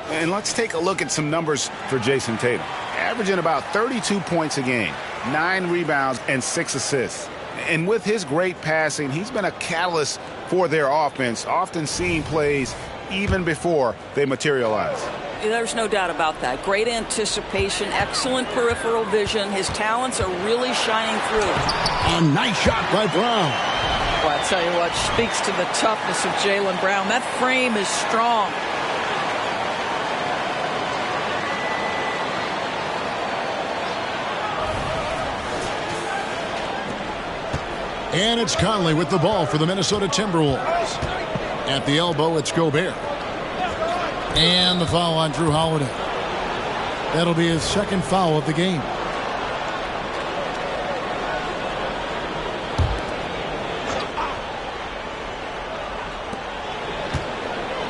And let's take a look at some numbers for Jason Tatum. Averaging about 32 points a game, 9 rebounds, and 6 assists. And with his great passing, he's been a catalyst for their offense, often seeing plays even before they materialize. There's no doubt about that. Great anticipation, excellent peripheral vision. His talents are really shining through. A nice shot by Brown. Well, I tell you what, speaks to the toughness of Jaylen Brown. That frame is strong. And it's Conley with the ball for the Minnesota Timberwolves. At the elbow, it's Gobert. And the foul on Drew Holiday. That'll be his 2nd foul of the game.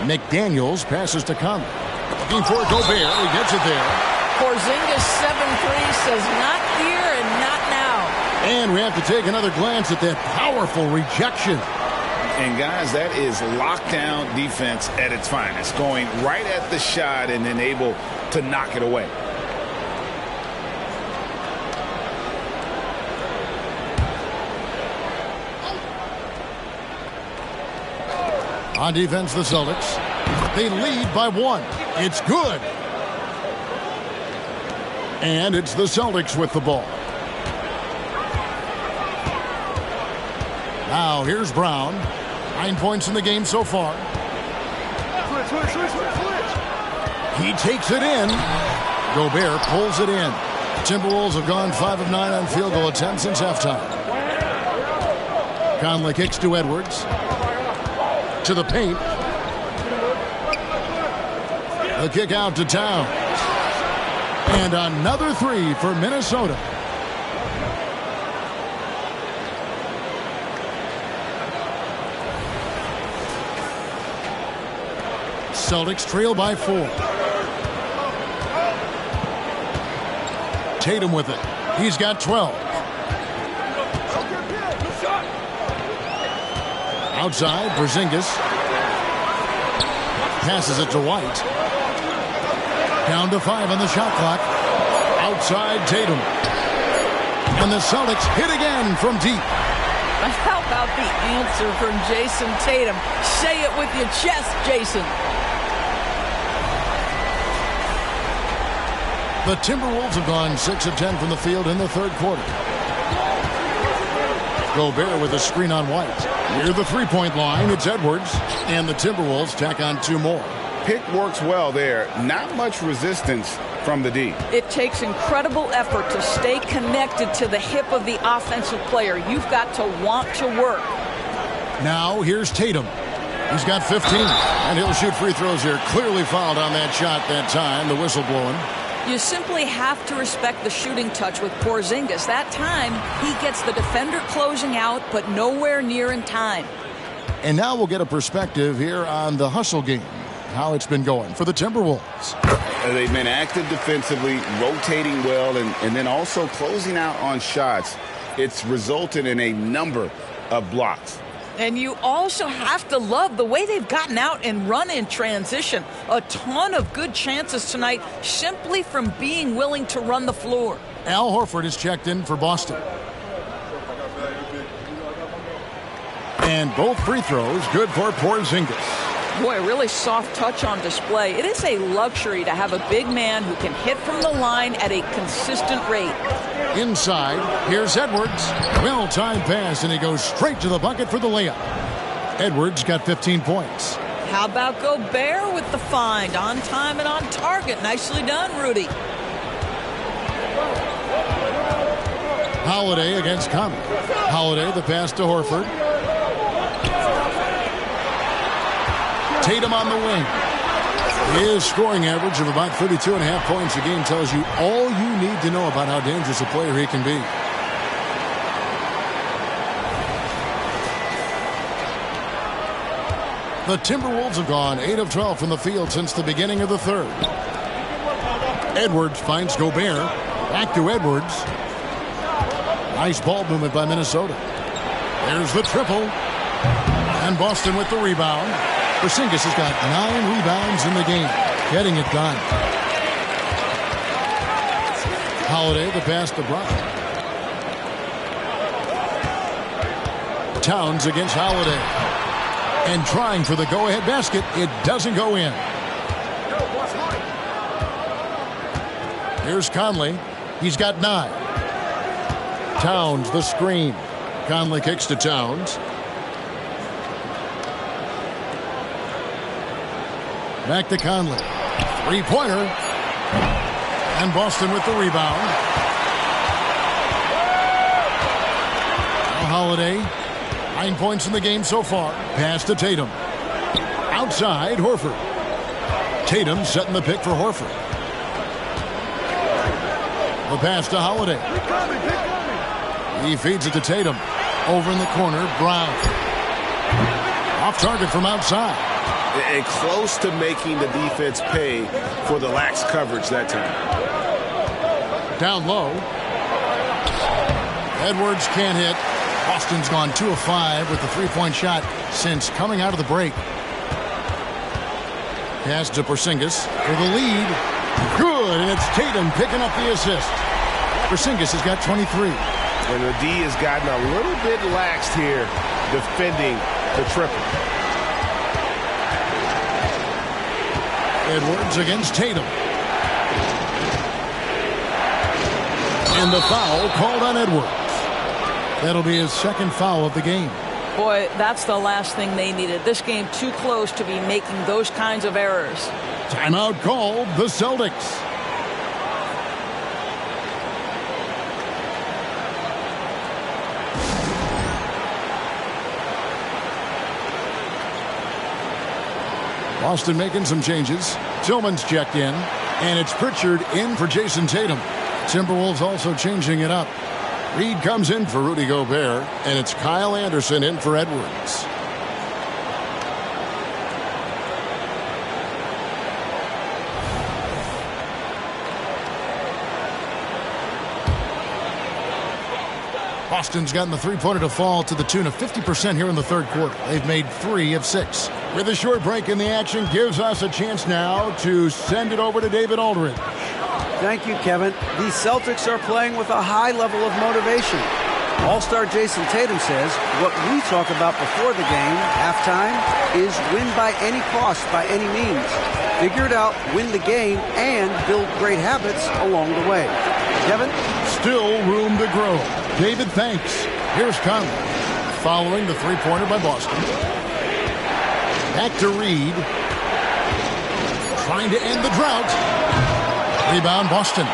McDaniels passes to Conley. Looking for Gobert. He gets it there. Porzingis 7-3 says not here and not now. And we have to take another glance at that powerful rejection. And, guys, that is lockdown defense at its finest, going right at the shot and then able to knock it away. On defense, the Celtics. They lead by 1. It's good. And it's the Celtics with the ball. Now here's Brown. 9 points in the game so far. He takes it in. Gobert pulls it in. Timberwolves have gone 5 of 9 on field goal attempts since halftime. Conley kicks to Edwards. To the paint. The kick out to Towns. And another 3 for Minnesota. Celtics trail by 4. Tatum with it. He's got 12. Outside, Porzingis. Passes it to White. Down to 5 on the shot clock. Outside, Tatum. And the Celtics hit again from deep. How about the answer from Jason Tatum? Say it with your chest, Jason. The Timberwolves have gone 6 of 10 from the field in the third quarter. Gobert with a screen on White. Near the three-point line, it's Edwards. And the Timberwolves tack on 2 more. Pick works well there. Not much resistance from the D. It takes incredible effort to stay connected to the hip of the offensive player. You've got to want to work. Now here's Tatum. He's got 15. And he'll shoot free throws here. Clearly fouled on that shot that time. The whistle blowing. You simply have to respect the shooting touch with Porzingis. That time, he gets the defender closing out, but nowhere near in time. And now we'll get a perspective here on the hustle game, how it's been going for the Timberwolves. They've been active defensively, rotating well, and then also closing out on shots. It's resulted in a number of blocks. And you also have to love the way they've gotten out and run in transition. A ton of good chances tonight simply from being willing to run the floor. Al Horford is checked in for Boston. And both free throws good for Porzingis. Boy, a really soft touch on display. It is a luxury to have a big man who can hit from the line at a consistent rate. Inside, here's Edwards. Well-timed pass, and he goes straight to the bucket for the layup. Edwards got 15 points. How about Gobert with the find? On time and on target. Nicely done, Rudy. Holiday against Conley. Holiday, the pass to Horford. Tatum on the wing. His scoring average of about 32.5 points a game tells you all you need to know about how dangerous a player he can be. The Timberwolves have gone 8 of 12 from the field since the beginning of the third. Edwards finds Gobert. Back to Edwards. Nice ball movement by Minnesota. There's the triple. And Boston with the rebound. Porzingis has got 9 rebounds in the game. Getting it done. Holiday, the pass to Brown. Towns against Holiday. And trying for the go-ahead basket. It doesn't go in. Here's Conley. He's got 9. Towns, the screen. Conley kicks to Towns. Back to Conley. Three-pointer. And Boston with the rebound. Holiday. 9 points in the game so far. Pass to Tatum. Outside, Horford. Tatum setting the pick for Horford. The pass to Holiday. He feeds it to Tatum. Over in the corner, Brown. Off target from outside. and close to making the defense pay for the lax coverage that time. Down low. Edwards can't hit. Boston's gone 2 of 5 with the three-point shot since coming out of the break. Pass to Porzingis for the lead. Good, and it's Tatum picking up the assist. Porzingis has got 23. And the D has gotten a little bit laxed here defending the triple. Edwards against Tatum. And the foul called on Edwards. That'll be his second foul of the game. Boy, that's the last thing they needed. This game too close to be making those kinds of errors. Timeout called the Celtics. Boston making some changes. Tillman's checked in, and it's Pritchard in for Jason Tatum. Timberwolves also changing it up. Reed comes in for Rudy Gobert, and it's Kyle Anderson in for Edwards. Boston's gotten the three-pointer to fall to the tune of 50% here in the third quarter. They've made 3 of 6. With a short break in the action, gives us a chance now to send it over to David Aldridge. Thank you, Kevin. The Celtics are playing with a high level of motivation. All-star Jason Tatum says what we talk about before the game, halftime, is win by any cost, by any means. Figure it out, win the game, and build great habits along the way. Kevin? Still room to grow. David, thanks. Here's Conley. Following the three-pointer by Boston. Back to Reed. Trying to end the drought. Rebound, Boston.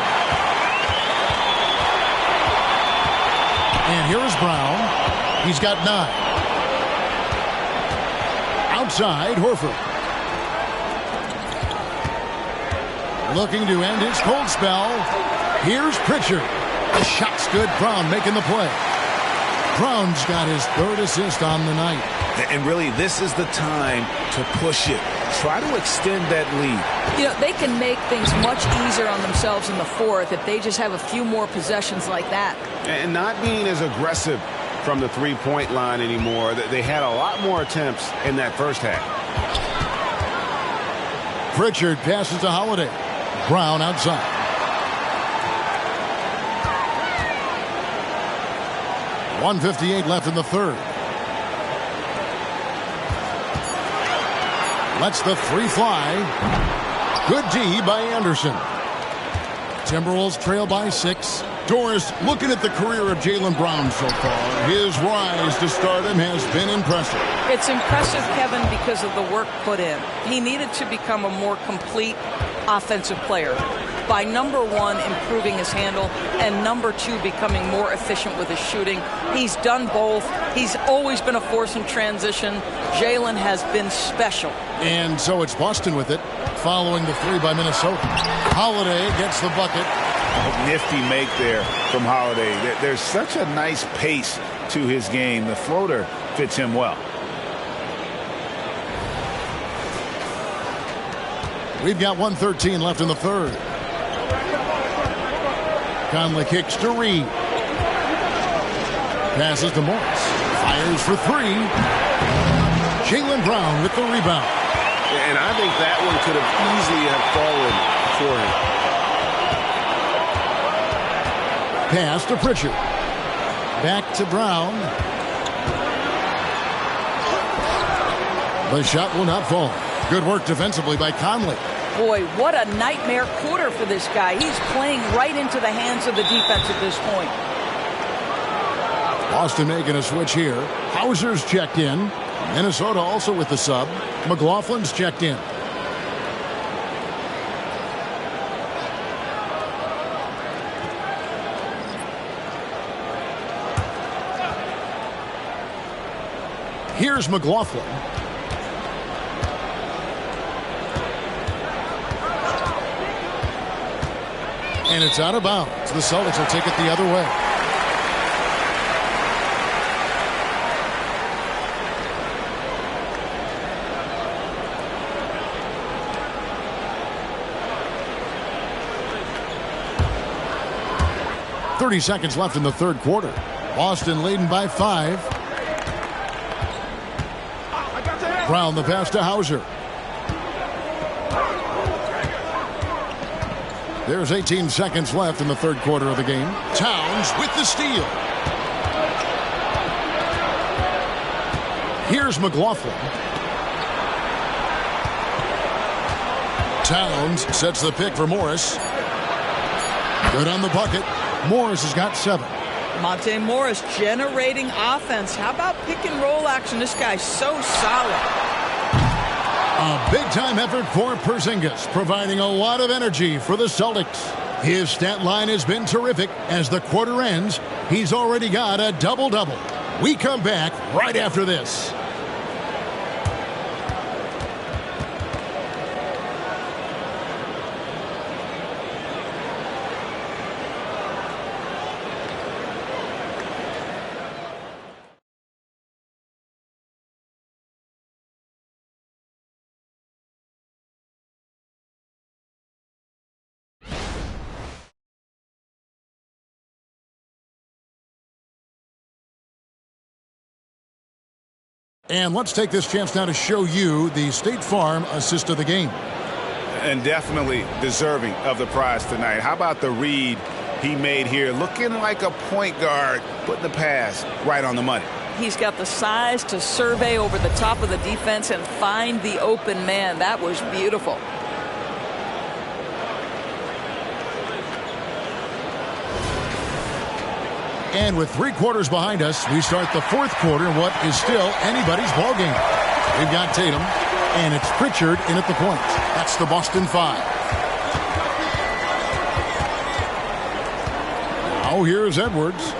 And here is Brown. He's got 9. Outside, Horford. Looking to end his cold spell. Here's Pritchard. The shot's good. Brown making the play. Brown's got his 3rd assist on the night. And really, this is the time to push it. Try to extend that lead. You know, they can make things much easier on themselves in the 4th if they just have a few more possessions like that. And not being as aggressive from the three-point line anymore. They had a lot more attempts in that first half. Pritchard passes to Holiday. Brown outside. .158 left in the third. Lets the 3 fly. Good D by Anderson. Timberwolves trail by 6. Doris, looking at the career of Jaylen Brown so far, his rise to stardom has been impressive. It's impressive, Kevin, because of the work put in. He needed to become a more complete offensive player. By number 1, improving his handle, and number 2, becoming more efficient with his shooting. He's done both. He's always been a force in transition. Jaylen has been special. And so it's Boston with it, following the 3 by Minnesota. Holiday gets the bucket. Nifty make there from Holiday. There's such a nice pace to his game. The floater fits him well. We've got 1:13 left in the third. Conley kicks to Reed. Passes to Morris. Fires for 3. Jaylen Brown with the rebound. And I think that one could have easily have fallen for him. Pass to Pritchard. Back to Brown. The shot will not fall. Good work defensively by Conley. Boy, what a nightmare quarter for this guy. He's playing right into the hands of the defense at this point. Boston making a switch here. Hauser's checked in. Minnesota also with the sub. McLaughlin's checked in. Here's McLaughlin. And it's out of bounds. The Celtics will take it the other way. 30 seconds left in the third quarter. Boston leading by 5. Brown the pass to Hauser. There's 18 seconds left in the third quarter of the game. Towns with the steal. Here's McLaughlin. Towns sets the pick for Morris. Good on the bucket. Morris has got 7. Monte Morris generating offense. How about pick and roll action? This guy's so solid. A big-time effort for Porzingis, providing a lot of energy for the Celtics. His stat line has been terrific. As the quarter ends, he's already got a double-double. We come back right after this. And let's take this chance now to show you the State Farm assist of the game. And definitely deserving of the prize tonight. How about the read he made here? Looking like a point guard, putting the pass right on the money. He's got the size to survey over the top of the defense and find the open man. That was beautiful. And with 3 quarters behind us, we start the fourth quarter in what is still anybody's ball game. We've got Tatum, and it's Pritchard in at the point. That's the Boston 5. Now here's Edwards.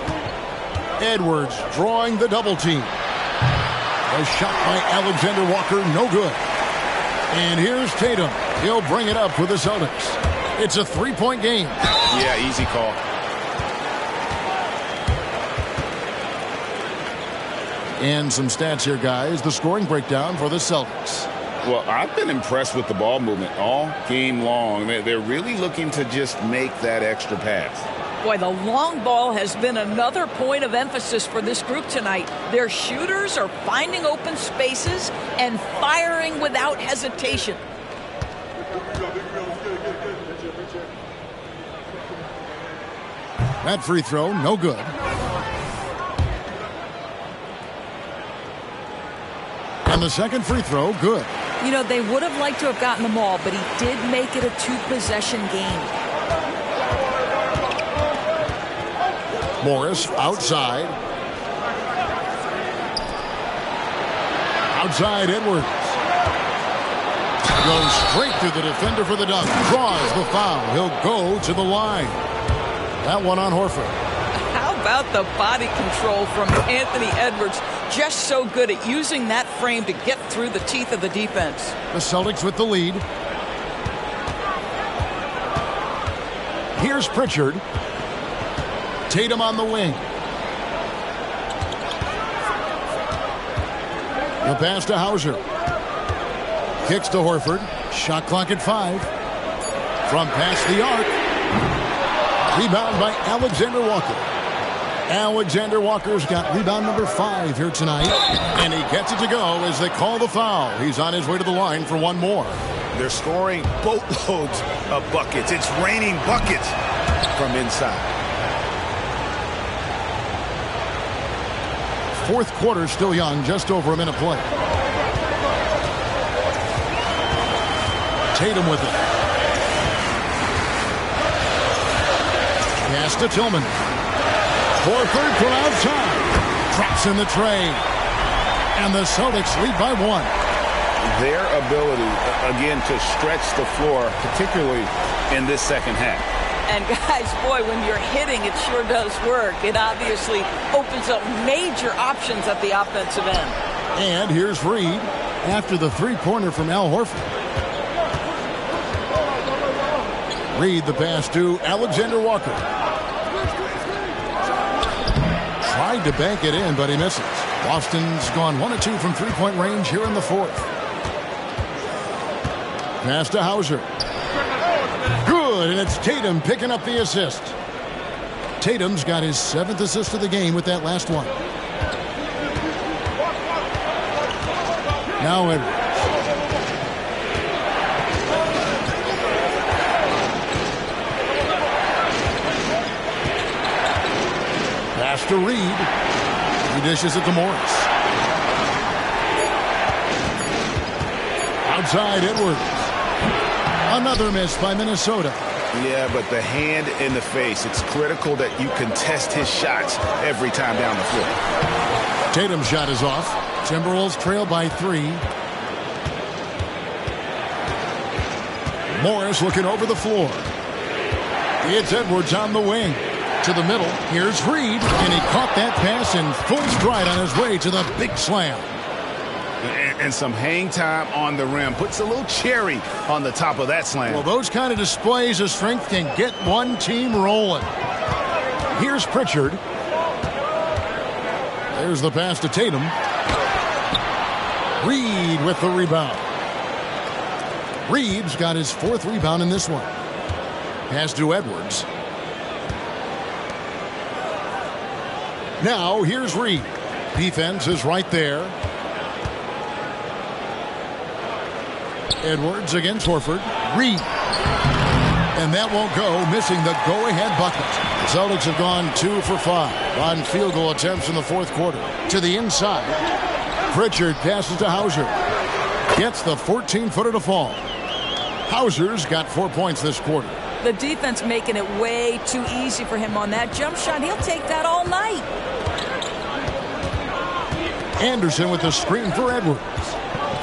Edwards drawing the double team. A shot by Alexander Walker, no good. And here's Tatum. He'll bring it up for the Celtics. It's a 3-point game. Yeah, easy call. And some stats here, guys. The scoring breakdown for the Celtics. Well, I've been impressed with the ball movement all game long. They're really looking to just make that extra pass. Boy, the long ball has been another point of emphasis for this group tonight. Their shooters are finding open spaces and firing without hesitation. That free throw, no good. And the second free throw, good. You know, they would have liked to have gotten the ball, but he did make it a 2-possession game. Morris outside. Outside Edwards. Goes straight through the defender for the dunk. Draws the foul. He'll go to the line. That one on Horford. How about the body control from Anthony Edwards? Just so good at using that frame to get through the teeth of the defense. The Celtics with the lead. Here's Pritchard. Tatum on the wing. The pass to Hauser. Kicks to Horford. Shot clock at 5. From past the arc. Rebound by Alexander Walker. Alexander Walker's got rebound number 5 here tonight. And he gets it to go as they call the foul. He's on his way to the line for one more. They're scoring boatloads of buckets. It's raining buckets from inside. Fourth quarter still young, just over a minute play. Tatum with it. Pass to Tillman. Horford from outside. Drops in the tray. And the Celtics lead by 1. Their ability, again, to stretch the floor, particularly in this second half. And guys, boy, when you're hitting, it sure does work. It obviously opens up major options at the offensive end. And here's Reed after the three-pointer from Al Horford. Reed the pass to Alexander Walker. Tried to bank it in, but he misses. Boston's gone 1 of 2 from three-point range here in the fourth. Pass to Hauser. Good, and it's Tatum picking up the assist. Tatum's got his 7th assist of the game with that last one. Now Edwards. Pass to Reed. He dishes it to Morris. Outside Edwards. Another miss by Minnesota. Yeah, but the hand in the face, it's critical that you contest his shots every time down the floor. Tatum's shot is off. Timberwolves trail by 3. Morris looking over the floor. It's Edwards on the wing. To the middle. Here's Reed. And he caught that pass in full stride on his way to the big slam. And some hang time on the rim. Puts a little cherry on the top of that slam. Well, those kind of displays of strength can get one team rolling. Here's Pritchard. There's the pass to Tatum. Reed with the rebound. Reed's got his 4th rebound in this one. Pass to Edwards. Now here's Reed. Defense is right there. Edwards against Horford. Reed. And that won't go, missing the go-ahead bucket. The Celtics have gone 2 for 5 on field goal attempts in the 4th quarter. To the inside. Pritchard passes to Hauser. Gets the 14-footer to fall. Hauser's got 4 points this quarter. The defense making it way too easy for him on that jump shot. He'll take that all night. Anderson with the screen for Edwards.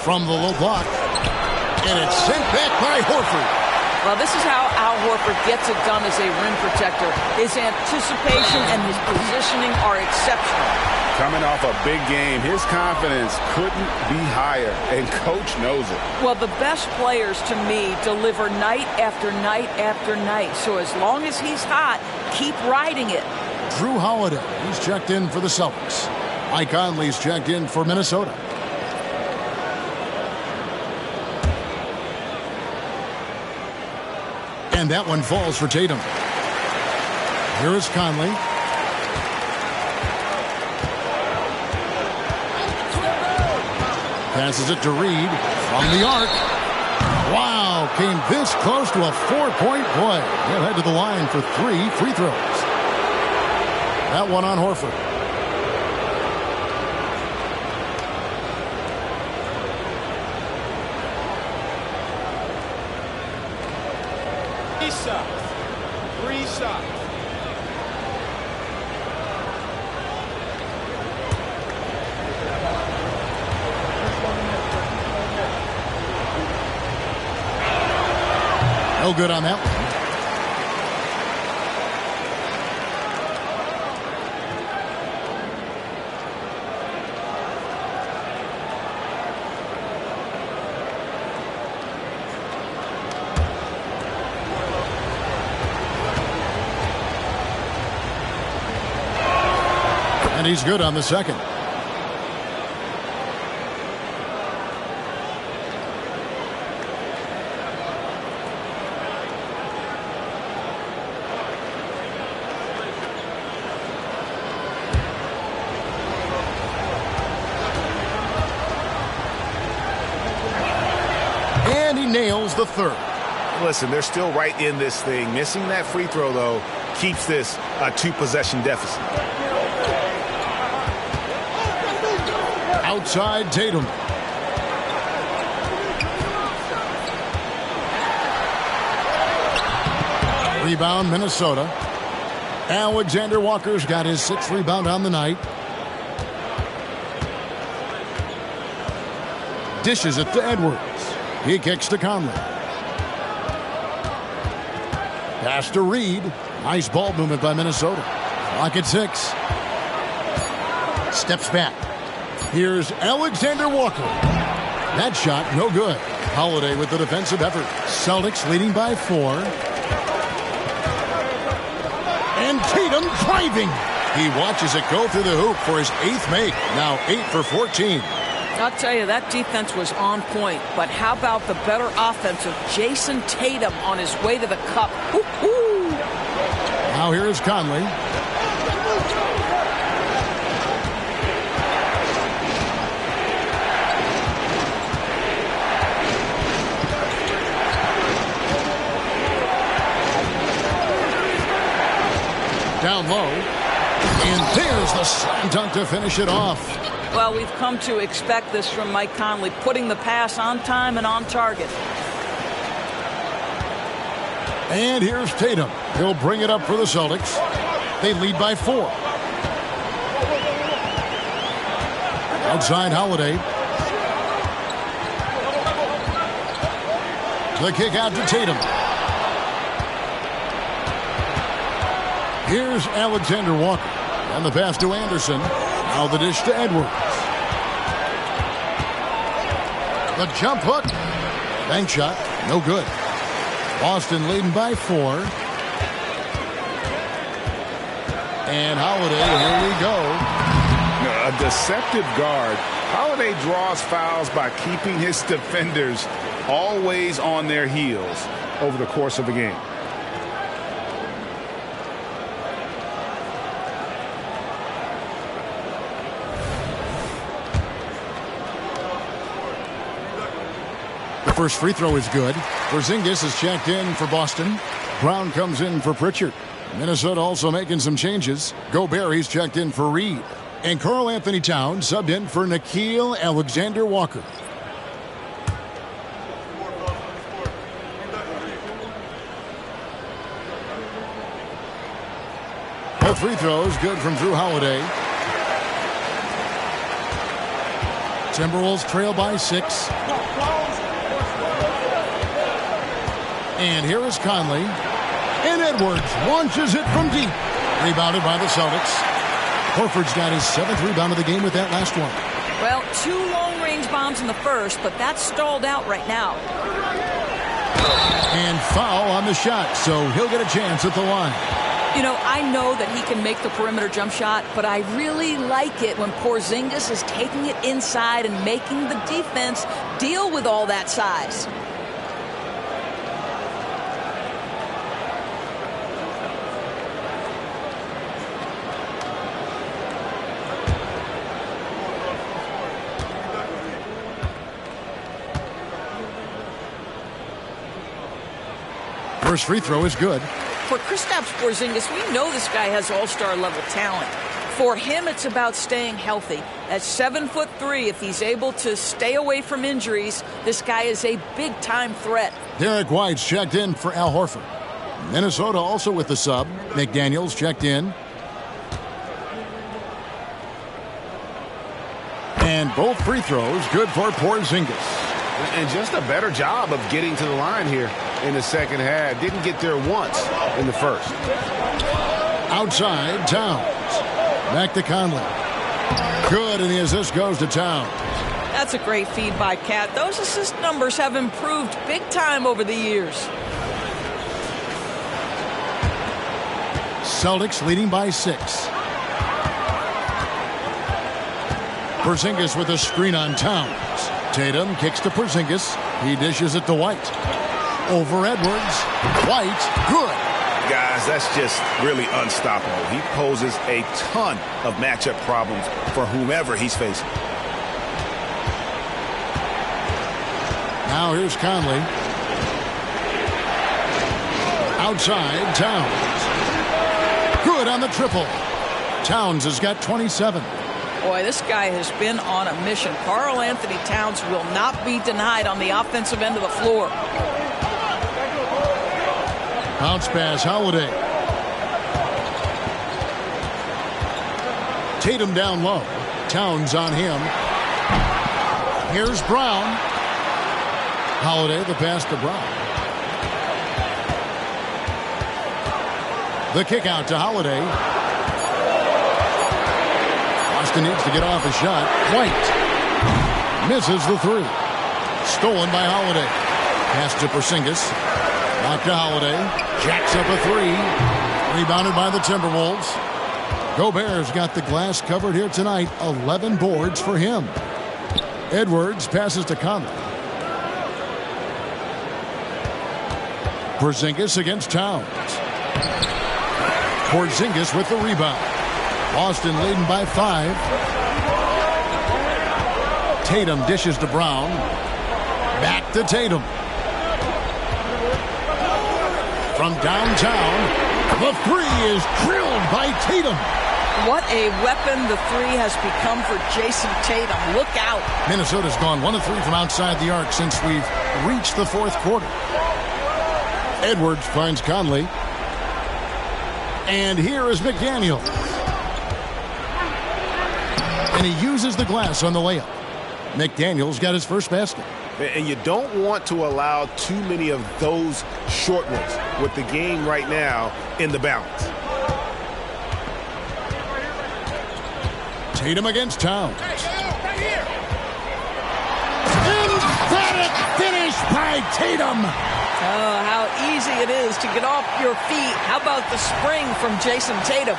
From the low block. And it's sent back by Horford. Well, this is how Al Horford gets it done as a rim protector. His anticipation and his positioning are exceptional. Coming off a big game, his confidence couldn't be higher, and coach knows it. Well, the best players, to me, deliver night after night after night. So as long as he's hot, keep riding it. Drew Holiday, he's checked in for the Celtics. Mike Conley's checked in for Minnesota. And that one falls for Tatum. Here is Conley. Passes it to Reed from the arc. Wow, came this close to a 4-point play. He'll head to the line for 3 free throws. That one on Horford. Three shots. No good on that one. And he's good on the second. And he nails the third. Listen, they're still right in this thing. Missing that free throw, though, keeps this a 2-possession deficit. Outside Tatum. Rebound Minnesota. Alexander Walker's got his 6th rebound on the night. Dishes it to Edwards. He kicks to Conley. Pass to Reed. Nice ball movement by Minnesota. Clock at 6. Steps back. Here's Alexander Walker. That shot, no good. Holiday with the defensive effort. Celtics leading by 4. And Tatum driving. He watches it go through the hoop for his 8th make. Now 8 for 14. I'll tell you, that defense was on point. But how about the better offense of Jason Tatum on his way to the cup? Woo-hoo. Now here's Conley. Down low. And there's the slam dunk to finish it off. Well, we've come to expect this from Mike Conley, putting the pass on time and on target. And here's Tatum. He'll bring it up for the Celtics. They lead by 4. Outside Holiday. The kick out to Tatum. Here's Alexander Walker. And the pass to Anderson. Now the dish to Edwards. The jump hook. Bank shot. No good. Boston leading by 4. And Holiday, here we go. A deceptive guard. Holiday draws fouls by keeping his defenders always on their heels over the course of a game. The first free throw is good. Porzingis is checked in for Boston. Brown comes in for Pritchard. Minnesota also making some changes. Gobert, he's checked in for Reed. And Karl Anthony Towns subbed in for Nickeil Alexander-Walker. Both free throws good from Drew Holiday. Timberwolves trail by 6. And here is Conley. And Edwards launches it from deep. Rebounded by the Celtics. Horford's got his 7th rebound of the game with that last one. Well, 2 long-range bombs in the first, but that's stalled out right now. And foul on the shot, so he'll get a chance at the line. You know, I know that he can make the perimeter jump shot, but I really like it when Porzingis is taking it inside and making the defense deal with all that size. First free throw is good. For Kristaps Porzingis, we know this guy has all-star level talent. For him, it's about staying healthy. At 7'3", if he's able to stay away from injuries, this guy is a big-time threat. Derek White's checked in for Al Horford. Minnesota also with the sub. McDaniels checked in. And both free throws good for Porzingis. And just a better job of getting to the line here in the second half. Didn't get there once in the first. Outside, Towns. Back to Conley. Good, and the assist goes to Towns. That's a great feed by Cat. Those assist numbers have improved big time over the years. Celtics leading by 6. Porzingis with a screen on Towns. Tatum kicks to Porzingis. He dishes it to White. Over Edwards. White, good. Guys, that's just really unstoppable. He poses a ton of matchup problems for whomever he's facing. Now here's Conley. Outside, Towns. Good on the triple. Towns has got 27. Boy, this guy has been on a mission. Karl Anthony Towns will not be denied on the offensive end of the floor. Bounce pass, Holiday. Tatum down low. Towns on him. Here's Brown. Holiday, the pass to Brown. The kick out to Holiday. Boston needs to get off a shot. White misses the 3. Stolen by Holiday. Pass to Porzingis. Back to Holiday. Jacks up a 3. Rebounded by the Timberwolves. Gobert's got the glass covered here tonight. 11 boards for him. Edwards passes to Conley. Porzingis against Towns. Porzingis with the rebound. Boston leading by 5. Tatum dishes to Brown. Back to Tatum. From downtown, The three is drilled by Tatum. What a weapon the three has become for Jason Tatum. Look out. Minnesota's gone 1 of 3 from outside the arc since we've reached the fourth quarter. Edwards finds Conley. And here is McDaniel. And he uses the glass on the layup. McDaniel's got his first basket. And you don't want to allow too many of those short ones with the game right now in the balance. Tatum against Towns. Emphatic finish by Tatum. Oh, how easy it is to get off your feet. How about the spring from Jason Tatum?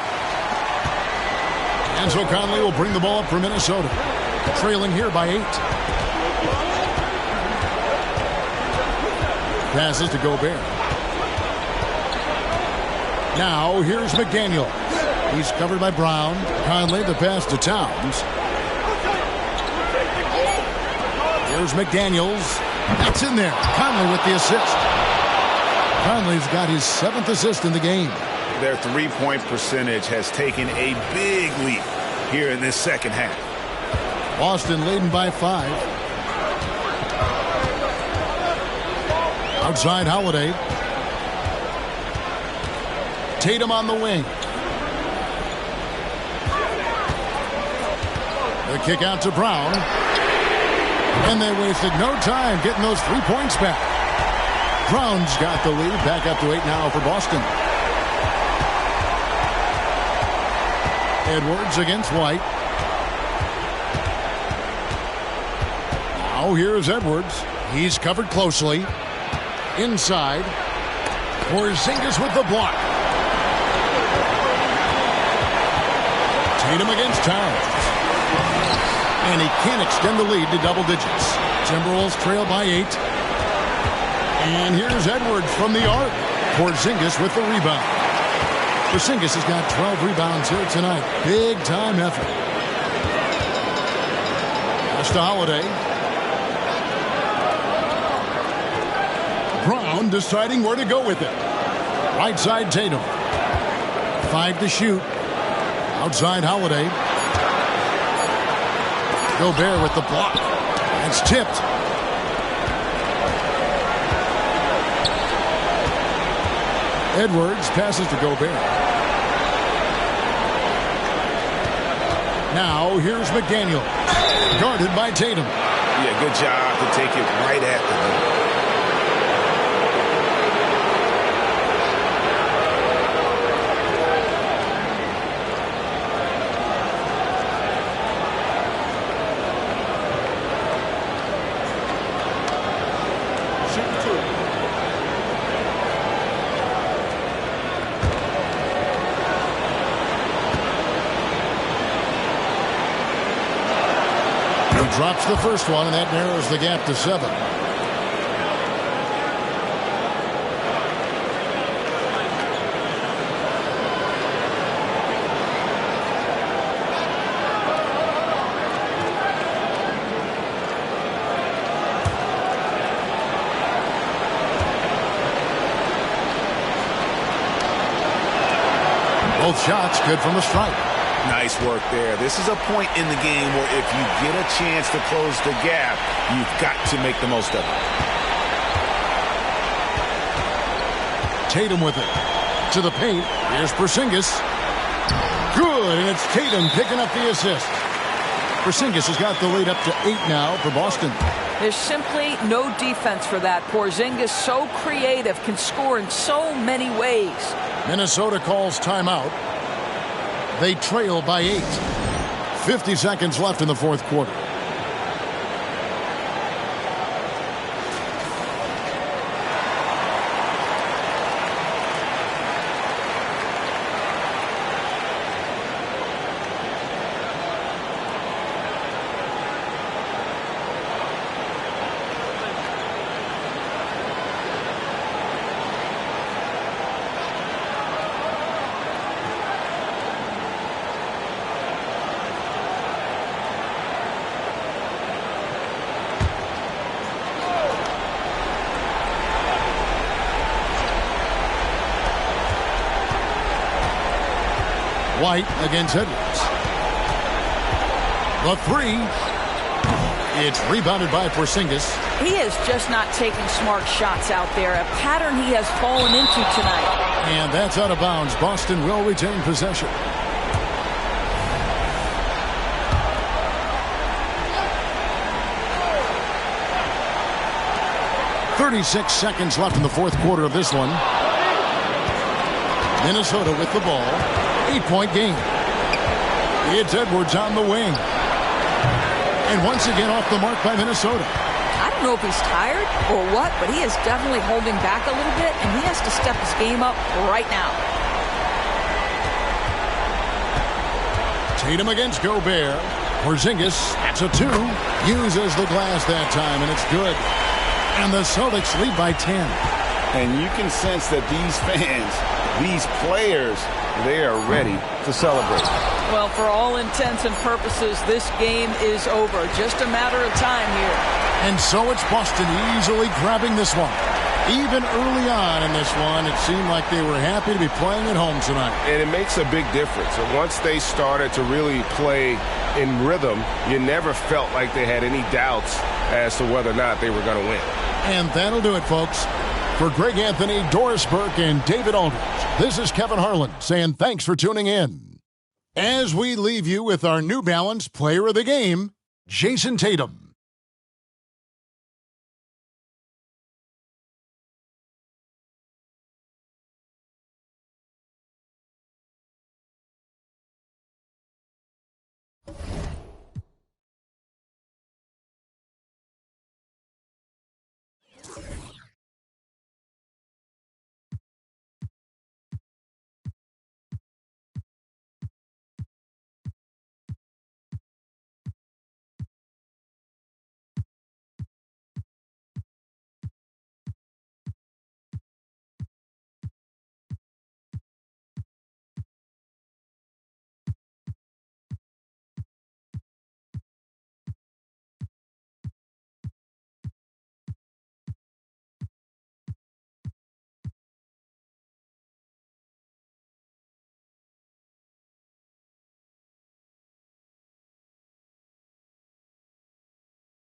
And so Conley will bring the ball up for Minnesota. Trailing here by 8. Passes to Gobert. Now here's McDaniel. He's covered by Brown. Conley, the pass to Towns. Here's McDaniels. That's in there. Conley with the assist. Conley's got his 7th assist in the game. Their three-point percentage has taken a big leap here in this second half. Boston leading by 5. Outside Holiday. Tatum on the wing. The kick out to Brown. And they wasted no time getting those 3 points back. Brown's got the lead. Back up to 8 now for Boston. Edwards against White. Now here's Edwards. He's covered closely. Inside. Porzingis with the block. Tatum against Towns. And he can't extend the lead to double digits. Timberwolves trail by 8. And here's Edwards from the arc. Porzingis with the rebound. Porzingis has got 12 rebounds here tonight. Big time effort. Pass to Holiday. Brown deciding where to go with it. Right side Tatum. 5 to shoot. Outside Holiday. Gobert with the block. It's tipped. Edwards passes to Gobert. Now here's McDaniel. Guarded by Tatum. Yeah, good job to take it right at the rim. Drops the first one, and that narrows the gap to 7. Both shots good from the stripe. Nice work there. This is a point in the game where if you get a chance to close the gap, you've got to make the most of it. Tatum with it. To the paint. Here's Porzingis. Good, and it's Tatum picking up the assist. Porzingis has got the lead up to 8 now for Boston. There's simply no defense for that. Porzingis, so creative, can score in so many ways. Minnesota calls timeout. They trail by 8. 50 seconds left in the fourth quarter. White against Edwards. The three. It's rebounded by Porzingis. He is just not taking smart shots out there, a pattern he has fallen into tonight. And that's out of bounds. Boston will retain possession. .36 seconds left in the fourth quarter of this one. Minnesota with the ball. 8-point game. It's Edwards on the wing. And once again off the mark by Minnesota. I don't know if he's tired or what, but he is definitely holding back a little bit, and he has to step his game up right now. Tatum against Gobert. Porzingis, that's a two. Uses the glass that time, and it's good. And the Celtics lead by 10. And you can sense that these fans, these players, they are ready to celebrate. Well, for all intents and purposes, this game is over. Just a matter of time here. And so it's Boston easily grabbing this one. Even early on in this one, it seemed like they were happy to be playing at home tonight. And it makes a big difference. And once they started to really play in rhythm, you never felt like they had any doubts as to whether or not they were going to win. And that'll do it, folks. For Greg Anthony, Doris Burke, and David Aldridge, this is Kevin Harlan saying thanks for tuning in. As we leave you with our New Balance Player of the Game, Jason Tatum.